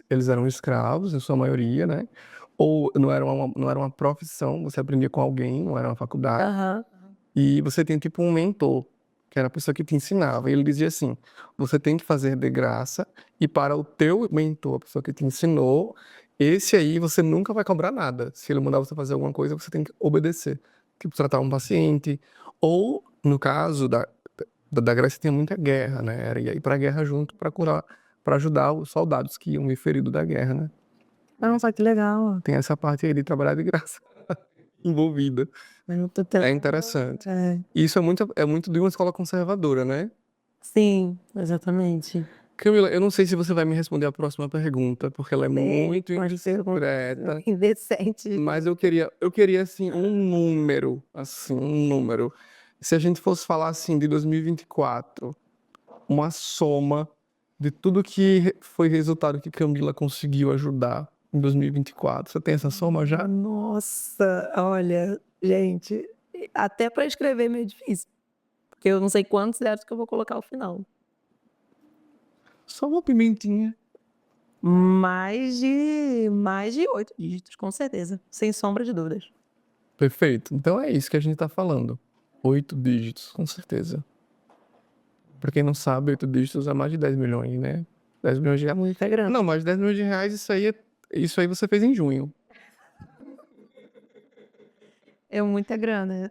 [SPEAKER 1] eles eram escravos, em sua maioria, né? Ou não era uma profissão, você aprendia com alguém, não era uma faculdade.
[SPEAKER 2] Aham.
[SPEAKER 1] E você tem tipo um mentor, que era a pessoa que te ensinava. E ele dizia assim: você tem que fazer de graça, e para o teu mentor, a pessoa que te ensinou, esse aí você nunca vai cobrar nada. Se ele mandar você fazer alguma coisa, você tem que obedecer. Tipo, tratar um paciente. Ou, no caso da Grécia, tinha muita guerra, né? Era ir pra guerra junto para curar, para ajudar os soldados que iam vir feridos da guerra, né?
[SPEAKER 2] Nossa, que legal.
[SPEAKER 1] Tem essa parte aí de trabalhar de graça envolvida. É interessante.
[SPEAKER 2] É.
[SPEAKER 1] Isso é muito de uma escola conservadora, né?
[SPEAKER 2] Sim, exatamente.
[SPEAKER 1] Camila, eu não sei se você vai me responder a próxima pergunta, porque ela é muito
[SPEAKER 2] Umas perguntas
[SPEAKER 1] indiscreta,
[SPEAKER 2] indecentes.
[SPEAKER 1] mas eu queria assim, um número. Se a gente fosse falar assim de 2024, uma soma de tudo que foi resultado que Camila conseguiu ajudar em 2024. Você tem essa soma já?
[SPEAKER 2] Nossa, olha, gente, até para escrever é meio difícil, porque eu não sei quantos zeros que eu vou colocar ao final.
[SPEAKER 1] Só uma pimentinha.
[SPEAKER 2] Mais de 8 dígitos, com certeza, sem sombra de dúvidas.
[SPEAKER 1] Perfeito. Então é isso que a gente tá falando. 8 dígitos, com certeza. Pra quem não sabe, 8 dígitos é mais de 10 milhões, né? 10 milhões de reais.
[SPEAKER 2] Muita grana.
[SPEAKER 1] Não, mais de 10 milhões de reais, isso aí você fez em junho.
[SPEAKER 2] É muita grana.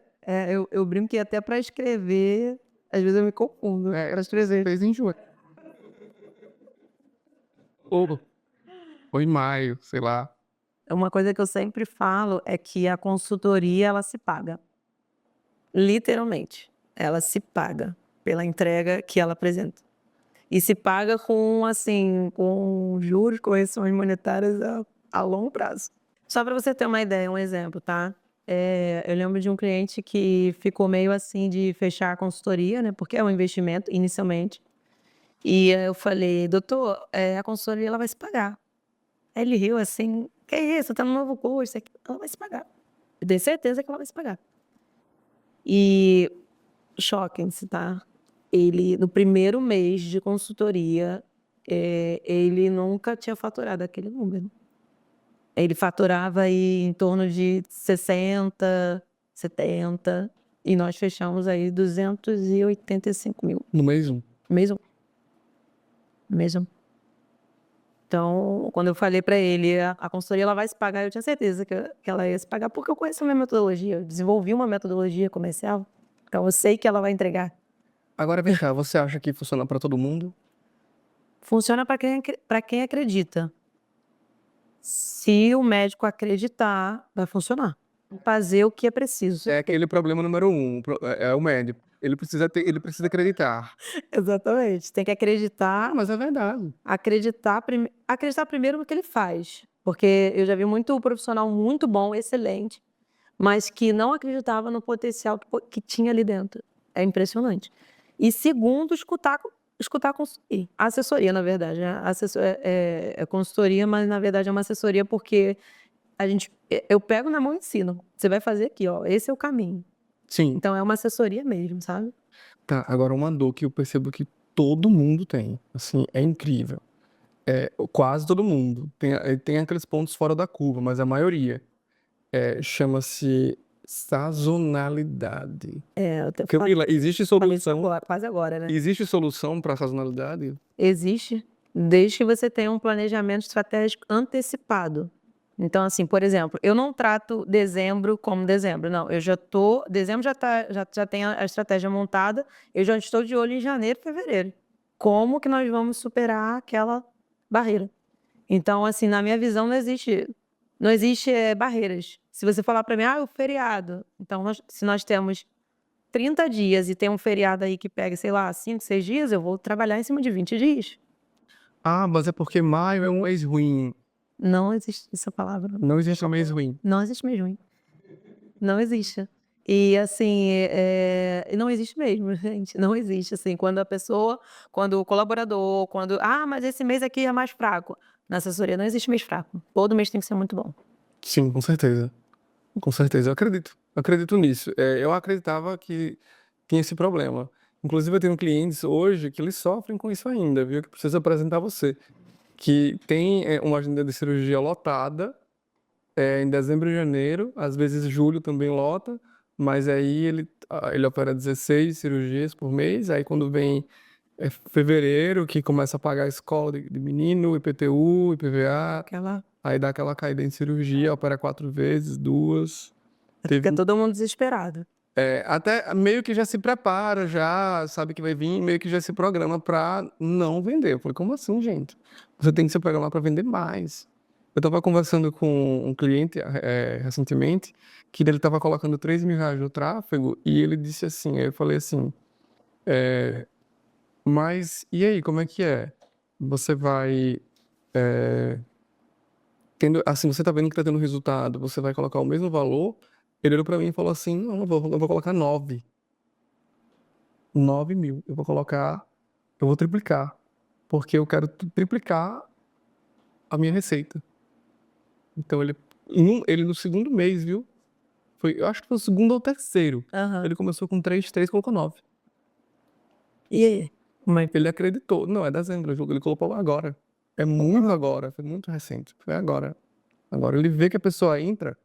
[SPEAKER 2] Eu brinco que até para escrever, às vezes eu me confundo. Para escrever.
[SPEAKER 1] Fez em junho. Ou em maio, sei lá.
[SPEAKER 2] Uma coisa que eu sempre falo é que a consultoria, ela se paga. Literalmente. Ela se paga pela entrega que ela apresenta. E se paga com juros, correções monetárias a longo prazo. Só para você ter uma ideia, um exemplo, tá? Eu lembro de um cliente que ficou meio assim de fechar a consultoria, né? Porque é um investimento inicialmente. E eu falei, doutor, a consultoria ela vai se pagar. Aí ele riu assim, que isso, tá no novo curso, ela vai se pagar. Eu tenho certeza que ela vai se pagar. E choquem-se, tá? Ele, no primeiro mês de consultoria, ele nunca tinha faturado aquele número. Ele faturava aí em torno de 60, 70, e nós fechamos aí 285 mil.
[SPEAKER 1] No mês 1.
[SPEAKER 2] Mesmo. Então, quando eu falei para ele, a consultoria ela vai se pagar, eu tinha certeza que ela ia se pagar, porque eu conheço a minha metodologia, eu desenvolvi uma metodologia comercial, então eu sei que ela vai entregar.
[SPEAKER 1] Agora vem cá, você acha que funciona pra todo mundo?
[SPEAKER 2] Funciona para quem acredita. Se o médico acreditar, vai funcionar. Fazer o que é preciso.
[SPEAKER 1] É aquele problema número 1, é o médico. Ele precisa acreditar.
[SPEAKER 2] Exatamente. Tem que acreditar.
[SPEAKER 1] Mas é verdade.
[SPEAKER 2] Acreditar primeiro no que ele faz. Porque eu já vi muito profissional muito bom, excelente, mas que não acreditava no potencial que tinha ali dentro. É impressionante. E segundo, escutar escutar a consultoria. A assessoria, na verdade, né? É consultoria, mas na verdade é uma assessoria porque eu pego na mão e ensino. Você vai fazer aqui, ó, esse é o caminho.
[SPEAKER 1] Sim.
[SPEAKER 2] Então é uma assessoria mesmo, sabe?
[SPEAKER 1] Tá, agora uma dor que eu percebo que todo mundo tem, assim, é incrível. Quase todo mundo. Tem aqueles pontos fora da curva, mas a maioria. Chama-se sazonalidade.
[SPEAKER 2] Eu até
[SPEAKER 1] Camila,
[SPEAKER 2] falei isso agora, quase agora, né?
[SPEAKER 1] existe solução para sazonalidade?
[SPEAKER 2] Existe, desde que você tenha um planejamento estratégico antecipado. Então, assim, por exemplo, eu não trato dezembro como dezembro, não. Dezembro já tem a estratégia montada, eu já estou de olho em janeiro, fevereiro. Como que nós vamos superar aquela barreira? Então, assim, na minha visão, não existe barreiras. Se você falar para mim, o feriado. Então, se nós temos 30 dias e tem um feriado aí que pega, sei lá, 5, 6 dias, eu vou trabalhar em cima de 20 dias.
[SPEAKER 1] Ah, mas é porque maio é um mês ruim.
[SPEAKER 2] Não existe essa palavra.
[SPEAKER 1] Não existe um mês ruim.
[SPEAKER 2] Não existe mês ruim. Não existe. E assim, não existe mesmo, gente. Não existe, assim, quando o colaborador, mas esse mês aqui é mais fraco. Na assessoria não existe mês fraco. Todo mês tem que ser muito bom.
[SPEAKER 1] Sim, com certeza. Com certeza, eu acredito. Eu acredito nisso. Eu acreditava que tinha esse problema. Inclusive, eu tenho clientes hoje que eles sofrem com isso ainda, viu? Que preciso apresentar você. Que tem uma agenda de cirurgia lotada em dezembro e janeiro, às vezes julho também lota, mas aí ele opera 16 cirurgias por mês, aí quando vem fevereiro, que começa a pagar a escola de menino, IPTU, IPVA, aí dá aquela caída em cirurgia, opera 4 vezes, 2.
[SPEAKER 2] Fica todo mundo desesperado.
[SPEAKER 1] Até meio que já se prepara, já sabe que vai vir, meio que já se programa pra não vender. Eu falei, como assim, gente? Você tem que se programar pra vender mais. Eu tava conversando com um cliente recentemente, que ele tava colocando 3 mil reais no tráfego, e ele disse assim, aí eu falei assim, mas e aí, como é que é? Você vai assim, você tá vendo que tá tendo resultado, você vai colocar o mesmo valor? Ele olhou pra mim e falou assim, não, eu vou colocar 9 mil. Eu vou triplicar, porque eu quero triplicar a minha receita. Então ele no segundo mês, viu? Eu acho que foi o segundo ou o terceiro. Ele começou com 3 colocou 9.
[SPEAKER 2] E aí?
[SPEAKER 1] Ele acreditou. Não, é dezembro, ele colocou agora. É muito agora, foi muito recente. Foi agora. Agora ele vê que a pessoa entra,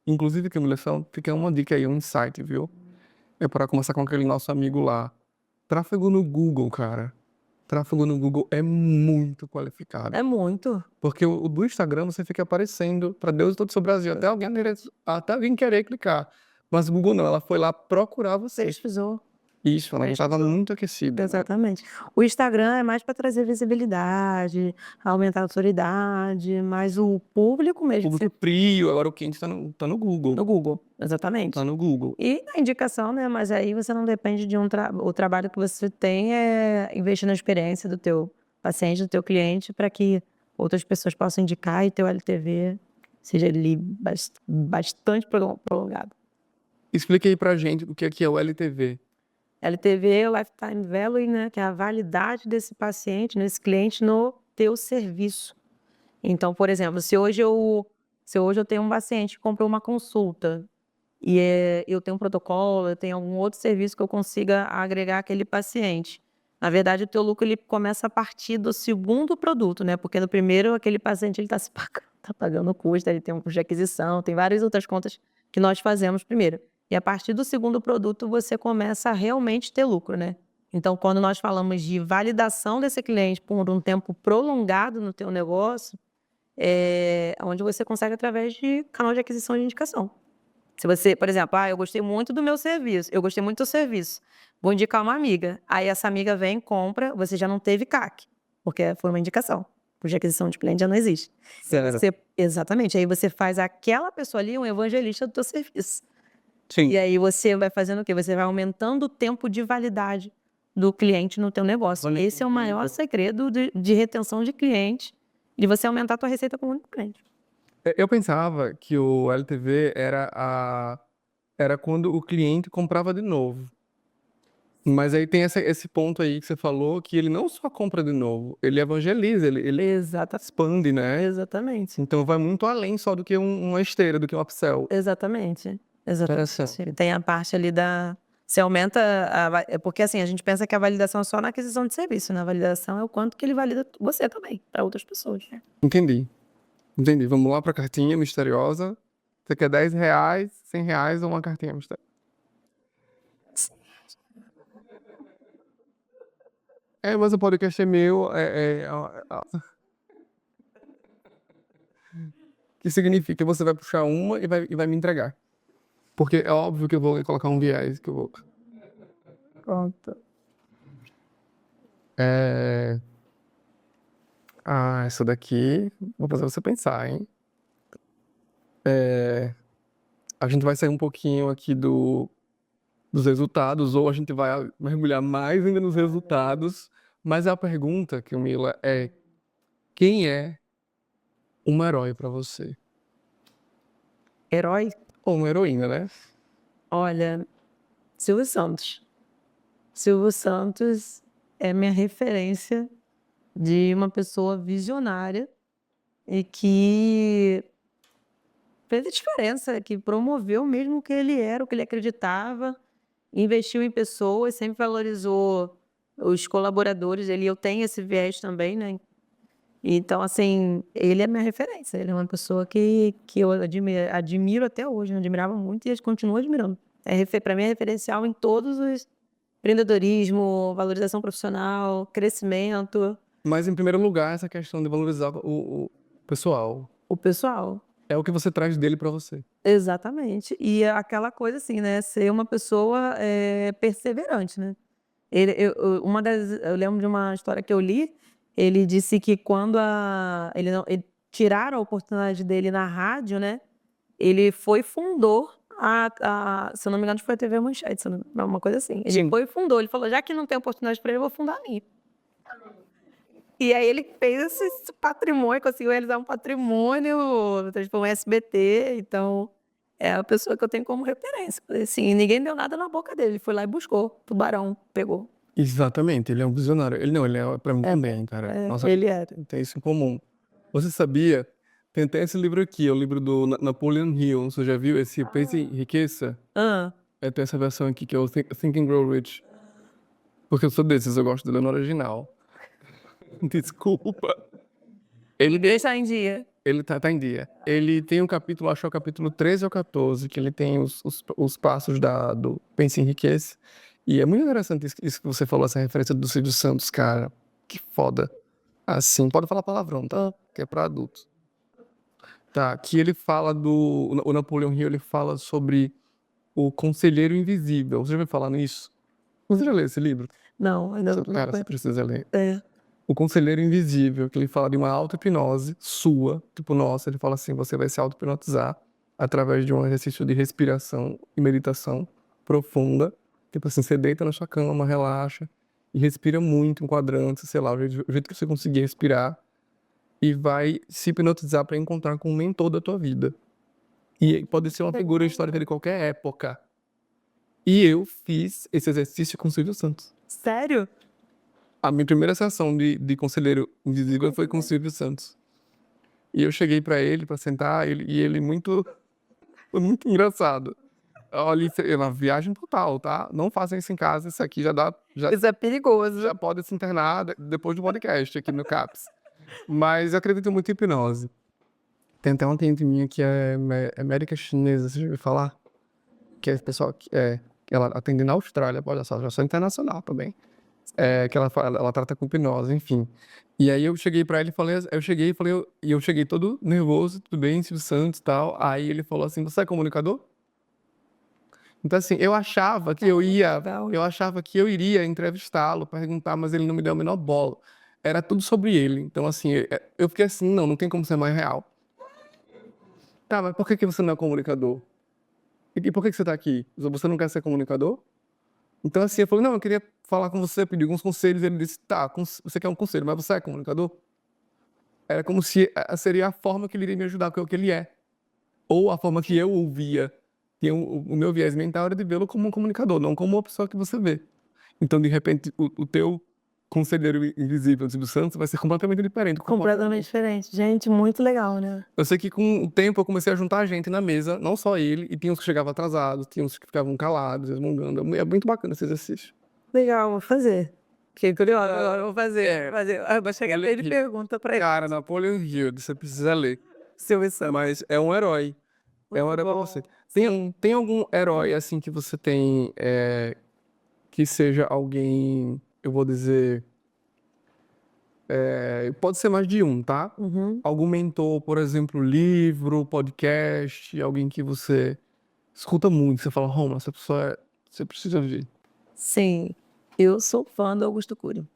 [SPEAKER 1] inclusive, Camila, fica uma dica aí, um insight, viu? É para começar com aquele nosso amigo lá. Tráfego no Google, cara. Tráfego no Google é muito qualificado.
[SPEAKER 2] É muito.
[SPEAKER 1] Porque o do Instagram você fica aparecendo para Deus e todo o seu Brasil, até alguém querer clicar. Mas o Google não, ela foi lá procurar você.
[SPEAKER 2] Pesquisou.
[SPEAKER 1] Isso, ela estava muito aquecida.
[SPEAKER 2] Exatamente. O Instagram é mais para trazer visibilidade, aumentar a autoridade, mas o público mesmo
[SPEAKER 1] Público frio, agora o quente tá no Google.
[SPEAKER 2] no Google, exatamente.
[SPEAKER 1] Tá no Google.
[SPEAKER 2] E a indicação, né? Mas aí você não depende de o trabalho que você tem é investir na experiência do teu paciente, do teu cliente, para que outras pessoas possam indicar e teu LTV seja ali bastante prolongado.
[SPEAKER 1] Explica aí pra gente o que é o LTV.
[SPEAKER 2] LTV, Lifetime Value, né, que é a validade desse paciente, desse cliente no teu serviço. Então, por exemplo, se hoje eu tenho um paciente que comprou uma consulta e eu tenho um protocolo, eu tenho algum outro serviço que eu consiga agregar aquele paciente. Na verdade, o teu lucro ele começa a partir do segundo produto, né? Porque no primeiro, aquele paciente ele está pagando o custo, ele tem um custo de aquisição, tem várias outras contas que nós fazemos primeiro. E a partir do segundo produto, você começa a realmente ter lucro, né? Então, quando nós falamos de validação desse cliente por um tempo prolongado no teu negócio, é onde você consegue através de canal de aquisição de indicação. Se você, por exemplo, eu gostei muito do meu serviço, eu gostei muito do serviço, vou indicar uma amiga. Aí essa amiga vem, compra, você já não teve CAC, porque foi uma indicação. Cuja aquisição de cliente já não existe. Exatamente. Aí você faz aquela pessoa ali um evangelista do teu serviço.
[SPEAKER 1] Sim.
[SPEAKER 2] E aí você vai fazendo o quê? Você vai aumentando o tempo de validade do cliente no teu negócio. Esse é o maior segredo de retenção de cliente, de você aumentar a tua receita com o único cliente.
[SPEAKER 1] Eu pensava que o LTV era quando o cliente comprava de novo. Mas aí tem esse ponto aí que você falou, que ele não só compra de novo, ele evangeliza, ele expande, né?
[SPEAKER 2] Exatamente.
[SPEAKER 1] Então vai muito além só do que uma esteira, do que um upsell.
[SPEAKER 2] Exatamente.
[SPEAKER 1] Interessante.
[SPEAKER 2] Ele tem a parte ali da... Você aumenta porque assim, a gente pensa que a validação é só na aquisição de serviço, né? A validação é o quanto que ele valida você também, para outras pessoas.
[SPEAKER 1] Entendi. Vamos lá pra cartinha misteriosa. Você quer R$10, R$100 ou uma cartinha misteriosa? Mas o podcast é meu. Que significa que você vai puxar uma e vai me entregar. Porque é óbvio que eu vou colocar um viés que eu vou.
[SPEAKER 2] Pronto.
[SPEAKER 1] Essa daqui. Vou fazer você pensar, hein? A gente vai sair um pouquinho aqui dos resultados, ou a gente vai mergulhar mais ainda nos resultados. Mas a pergunta, Camila, é: quem é um herói pra você?
[SPEAKER 2] Herói?
[SPEAKER 1] Ou uma heroína, né?
[SPEAKER 2] Olha, Silvio Santos. Silvio Santos é minha referência de uma pessoa visionária e que fez a diferença, que promoveu mesmo o que ele era, o que ele acreditava, investiu em pessoas, sempre valorizou os colaboradores. Eu tenho esse viés também, né? Então, assim, ele é minha referência. Ele é uma pessoa que eu admiro até hoje, eu admirava muito e continuo admirando. Para mim é referencial em todos os empreendedorismo, valorização profissional, crescimento,
[SPEAKER 1] Mas em primeiro lugar, essa questão de valorizar o pessoal.
[SPEAKER 2] o pessoal.
[SPEAKER 1] É o que você traz dele pra você.
[SPEAKER 2] Exatamente. E é aquela coisa assim, né? Ser uma pessoa perseverante, né? Eu lembro de uma história que eu li. Ele disse que quando ele tiraram a oportunidade dele na rádio, né? Ele fundou se eu não me engano, foi a TV Manchete, uma coisa assim. Ele fundou, ele falou, já que não tem oportunidade para ele, eu vou fundar a minha. E aí ele fez esse patrimônio, conseguiu realizar um patrimônio, transformou em SBT, então é a pessoa que eu tenho como referência. Assim, ninguém deu nada na boca dele, ele foi lá e buscou, tubarão, pegou.
[SPEAKER 1] Exatamente, ele é um visionário. Ele é pra mim também, cara. Nossa,
[SPEAKER 2] Ele era.
[SPEAKER 1] tem isso em comum. Você sabia? Tem até esse livro aqui, é o livro do Napoleon Hill. Você já viu esse Pense em Riqueza?
[SPEAKER 2] Ah,
[SPEAKER 1] Tem essa versão aqui que é o Think and Grow Rich. Porque eu sou desses, eu gosto de ler no original. Desculpa.
[SPEAKER 2] deixa em dia.
[SPEAKER 1] Ele tá em dia. Ele tem um capítulo, acho que é o capítulo 13 ou 14, que ele tem os passos do Pense e Enriquece. E é muito interessante isso que você falou, essa referência do Silvio Santos, cara. Que foda. Assim, pode falar palavrão, tá? Que é pra adultos. Tá, que ele fala o Napoleon Hill, ele fala sobre o Conselheiro Invisível. Você já ouviu falar nisso? Você já leu esse livro?
[SPEAKER 2] Não, ainda não.
[SPEAKER 1] Cara, você precisa ler.
[SPEAKER 2] É.
[SPEAKER 1] O Conselheiro Invisível, que ele fala de uma auto-hipnose sua, tipo, nossa, ele fala assim, você vai se auto-hipnotizar através de um exercício de respiração e meditação profunda. Tipo assim, você deita na sua cama, relaxa e respira muito em quadrantes, sei lá, o jeito que você conseguir respirar e vai se hipnotizar para encontrar com o mentor da tua vida. E pode ser uma figura histórica de qualquer época. E eu fiz esse exercício com o Silvio Santos.
[SPEAKER 2] Sério?
[SPEAKER 1] A minha primeira sessão de Conselheiro Invisível foi com o Silvio Santos. E eu cheguei pra ele, pra sentar, e ele foi muito engraçado. Olha, isso é uma viagem total, tá? Não façam isso em casa, isso aqui
[SPEAKER 2] Isso é perigoso.
[SPEAKER 1] já pode se internar depois do podcast aqui no CAPS. Mas eu acredito muito em hipnose. Tem até uma cliente minha que é médica chinesa, você já ouviu falar? Que é pessoal que ela atende na Austrália, olha só, já sou internacional também. Que ela trata com hipnose, enfim. E aí eu cheguei pra ele e falei, eu cheguei todo nervoso, tudo bem, Silvio Santos e tal. Aí ele falou assim, você é comunicador? Então assim, eu achava que eu iria entrevistá-lo, perguntar, mas ele não me deu a menor bola. Era tudo sobre ele. Então assim, eu fiquei assim, não tem como ser mais real. Tá, mas por que você não é comunicador? E por que você tá aqui? Você não quer ser comunicador? Então, assim, eu falei, não, eu queria falar com você, pedir alguns conselhos. Ele disse, tá, você quer um conselho, mas você é comunicador? Era como se seria a forma que ele iria me ajudar, que é o que ele é. Ou a forma que eu ouvia. O meu viés mental era de vê-lo como um comunicador, não como uma pessoa que você vê. Então, de repente, o teu conselheiro invisível, o Silvio Santos, vai ser completamente diferente.
[SPEAKER 2] Completamente diferente. Gente, muito legal, né?
[SPEAKER 1] Eu sei que com o tempo eu comecei a juntar gente na mesa, não só ele, e tinha uns que chegavam atrasados, tinha uns que ficavam calados, resmungando. É muito bacana esse exercício.
[SPEAKER 2] Legal, vou fazer. Fiquei curiosa, agora eu vou fazer.
[SPEAKER 1] É.
[SPEAKER 2] Vou fazer. Ah, vou chegar até de pergunta pra ele.
[SPEAKER 1] Cara, Napoleon Hill, você precisa ler.
[SPEAKER 2] Silvio Santos.
[SPEAKER 1] Mas é um herói. É um
[SPEAKER 2] Muito
[SPEAKER 1] herói pra
[SPEAKER 2] bom.
[SPEAKER 1] você. Tem algum herói, assim, que você tem, que seja alguém, eu vou dizer, pode ser mais de um, tá?
[SPEAKER 2] Uhum.
[SPEAKER 1] Algum mentor, por exemplo, livro, podcast, alguém que você escuta muito, você fala, Roma, essa pessoa, você precisa ver.
[SPEAKER 2] Sim, eu sou fã do Augusto Cury.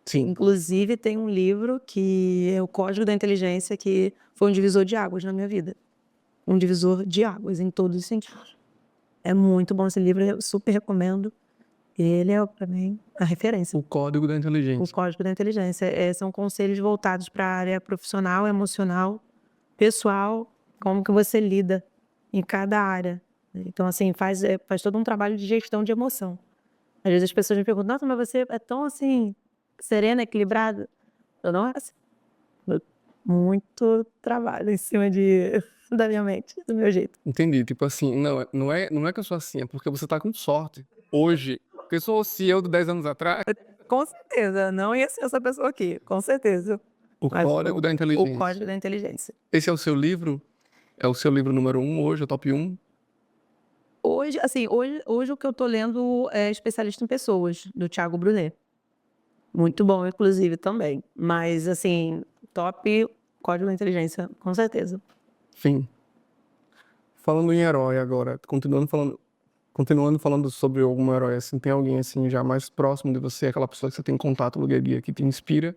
[SPEAKER 1] Sim.
[SPEAKER 2] Inclusive, tem um livro que é o Código da Inteligência, que foi um divisor de águas na minha vida. Um divisor de águas em todos os sentidos. É muito bom esse livro, eu super recomendo. Ele é, para mim, a referência.
[SPEAKER 1] O Código da
[SPEAKER 2] O
[SPEAKER 1] Inteligência.
[SPEAKER 2] Código da Inteligência. São conselhos voltados para a área profissional, emocional, pessoal, como que você lida em cada área. Então, assim, faz todo um trabalho de gestão de emoção. Às vezes as pessoas me perguntam, nossa, mas você é tão, assim, serena, equilibrada. Eu não é assim. Muito trabalho em cima da minha mente, do meu jeito.
[SPEAKER 1] Entendi. Tipo assim, não é que eu sou assim, é porque você tá com sorte. Hoje, porque se eu de 10 anos atrás,
[SPEAKER 2] Com certeza, não ia ser essa pessoa aqui, com certeza.
[SPEAKER 1] o
[SPEAKER 2] Mas
[SPEAKER 1] Código da
[SPEAKER 2] o
[SPEAKER 1] Inteligência.
[SPEAKER 2] Código da Inteligência.
[SPEAKER 1] Esse é o seu livro? É o seu livro número 1 hoje, o top 1?
[SPEAKER 2] Hoje, assim, hoje o que eu tô lendo é Especialista em Pessoas, do Thiago Brunet. Muito bom, inclusive, também. Mas, assim, top Código da Inteligência, com certeza.
[SPEAKER 1] Sim. Falando em herói agora, continuando falando sobre algum herói, assim, tem alguém assim já mais próximo de você, aquela pessoa que você tem contato no dia a dia, que te inspira?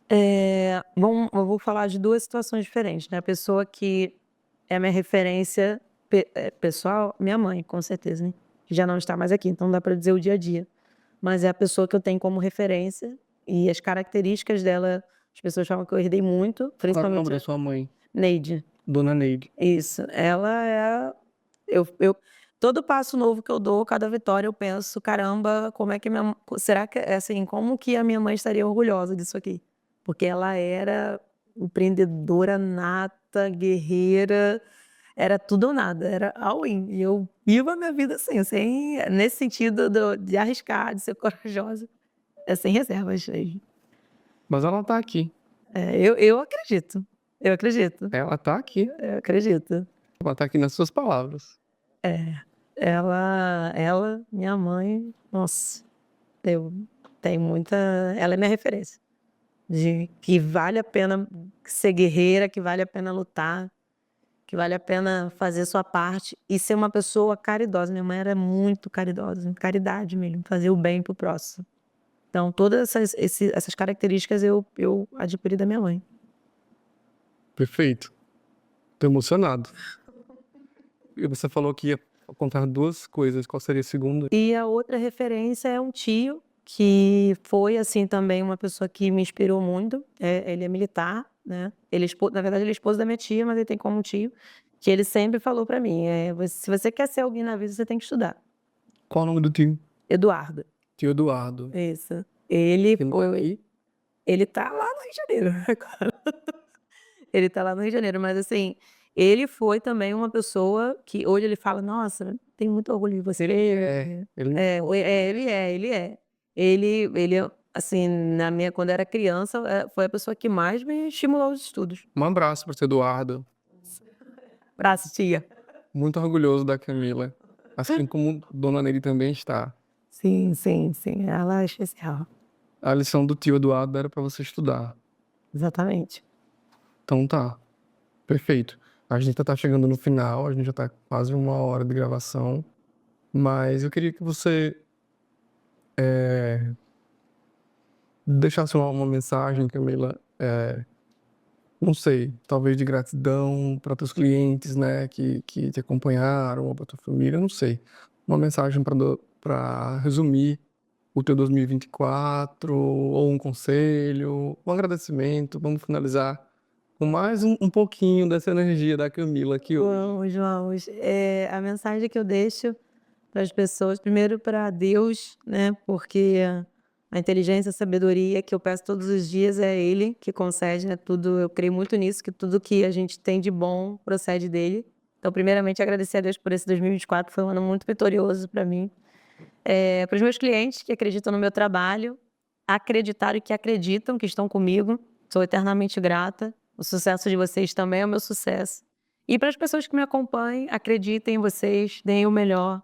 [SPEAKER 2] Eu vou falar de duas situações diferentes, né? A pessoa que é a minha referência pessoal, minha mãe, com certeza, né? Que já não está mais aqui, então não dá para dizer o dia a dia. Mas é a pessoa que eu tenho como referência e as características dela, as pessoas falam que eu herdei muito,
[SPEAKER 1] Qual é o
[SPEAKER 2] principalmente
[SPEAKER 1] nome da
[SPEAKER 2] a
[SPEAKER 1] sua mãe?
[SPEAKER 2] Neide.
[SPEAKER 1] Dona Neide.
[SPEAKER 2] Isso, ela é. Todo passo novo que eu dou, cada vitória, eu penso, caramba, como é que será que assim, como que a minha mãe estaria orgulhosa disso aqui? Porque ela era empreendedora nata, guerreira, era tudo ou nada, era all in. E eu vivo a minha vida assim, nesse sentido de arriscar, de ser corajosa, sem reservas.
[SPEAKER 1] Mas ela tá aqui.
[SPEAKER 2] Eu acredito, eu acredito,
[SPEAKER 1] Ela tá aqui.
[SPEAKER 2] eu acredito.
[SPEAKER 1] Ela tá aqui nas suas palavras.
[SPEAKER 2] Minha mãe, nossa, eu tenho muita. Ela é minha referência. De que vale a pena ser guerreira, que vale a pena lutar, que vale a pena fazer sua parte e ser uma pessoa caridosa. Minha mãe era muito caridosa, caridade mesmo, fazer o bem pro próximo. Então, todas essas características eu adquiri da minha mãe.
[SPEAKER 1] Perfeito. Tô emocionado. E você falou que ia contar duas coisas. Qual seria a segunda?
[SPEAKER 2] E a outra referência é um tio, que foi, assim, também uma pessoa que me inspirou muito. Ele é militar, né? Na verdade, ele é esposo da minha tia, mas ele tem como tio, que ele sempre falou pra mim, se você quer ser alguém na vida, você tem que estudar.
[SPEAKER 1] Qual o nome do tio?
[SPEAKER 2] Eduardo.
[SPEAKER 1] Tio Eduardo.
[SPEAKER 2] Isso. Ele
[SPEAKER 1] Ele
[SPEAKER 2] foi,
[SPEAKER 1] aí?
[SPEAKER 2] ele tá lá no Rio de Janeiro agora. Ele tá lá no Rio de Janeiro, mas assim, ele foi também uma pessoa que hoje ele fala: "Nossa, tenho muito orgulho de você".
[SPEAKER 1] Ele
[SPEAKER 2] Ele é. Ele, assim, quando eu era criança, foi a pessoa que mais me estimulou aos estudos.
[SPEAKER 1] Um abraço para o Eduardo.
[SPEAKER 2] Abraço, tia.
[SPEAKER 1] Muito orgulhoso da Camila. Assim como Dona Neide também está.
[SPEAKER 2] Sim, sim, sim, ela é especial.
[SPEAKER 1] A lição do tio Eduardo era para você estudar.
[SPEAKER 2] Exatamente.
[SPEAKER 1] Então tá. Perfeito. A gente já tá chegando no final, a gente já tá quase 1 hora de gravação. Mas eu queria que você deixasse uma mensagem, Camila. Não sei, talvez de gratidão para teus clientes, né, que te acompanharam, ou para tua família, não sei. Uma mensagem para resumir o teu 2024, ou um conselho, um agradecimento. Vamos finalizar com mais um pouquinho dessa energia da Camila aqui hoje.
[SPEAKER 2] Vamos. A mensagem que eu deixo para as pessoas, primeiro para Deus, né? Porque a inteligência, a sabedoria que eu peço todos os dias é Ele que concede, né? Tudo, eu creio muito nisso, que tudo que a gente tem de bom procede dele. Então, primeiramente, agradecer a Deus por esse 2024, foi um ano muito vitorioso para mim. Para os meus clientes que acreditam no meu trabalho, acreditaram e que acreditam que estão comigo, sou eternamente grata. O sucesso de vocês também é o meu sucesso. E para as pessoas que me acompanhem, acreditem em vocês, deem o melhor.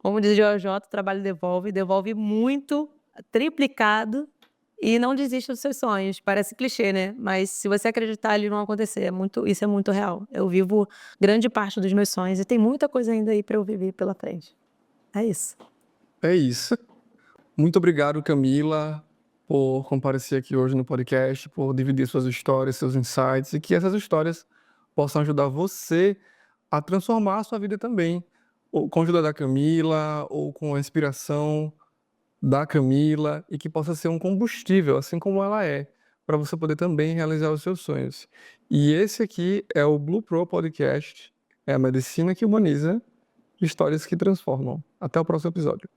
[SPEAKER 2] Como diz o JJ, o trabalho devolve muito, triplicado, e não desista dos seus sonhos. Parece clichê, né? Mas se você acreditar, eles vão acontecer. Isso é muito real. Eu vivo grande parte dos meus sonhos e tem muita coisa ainda aí para eu viver pela frente. É isso.
[SPEAKER 1] É isso. Muito obrigado, Camila, por comparecer aqui hoje no podcast, por dividir suas histórias, seus insights, e que essas histórias possam ajudar você a transformar a sua vida também, ou com a ajuda da Camila, ou com a inspiração da Camila, e que possa ser um combustível, assim como ela é, para você poder também realizar os seus sonhos. E esse aqui é o Blue Pro Podcast, é a medicina que humaniza, histórias que transformam. Até o próximo episódio.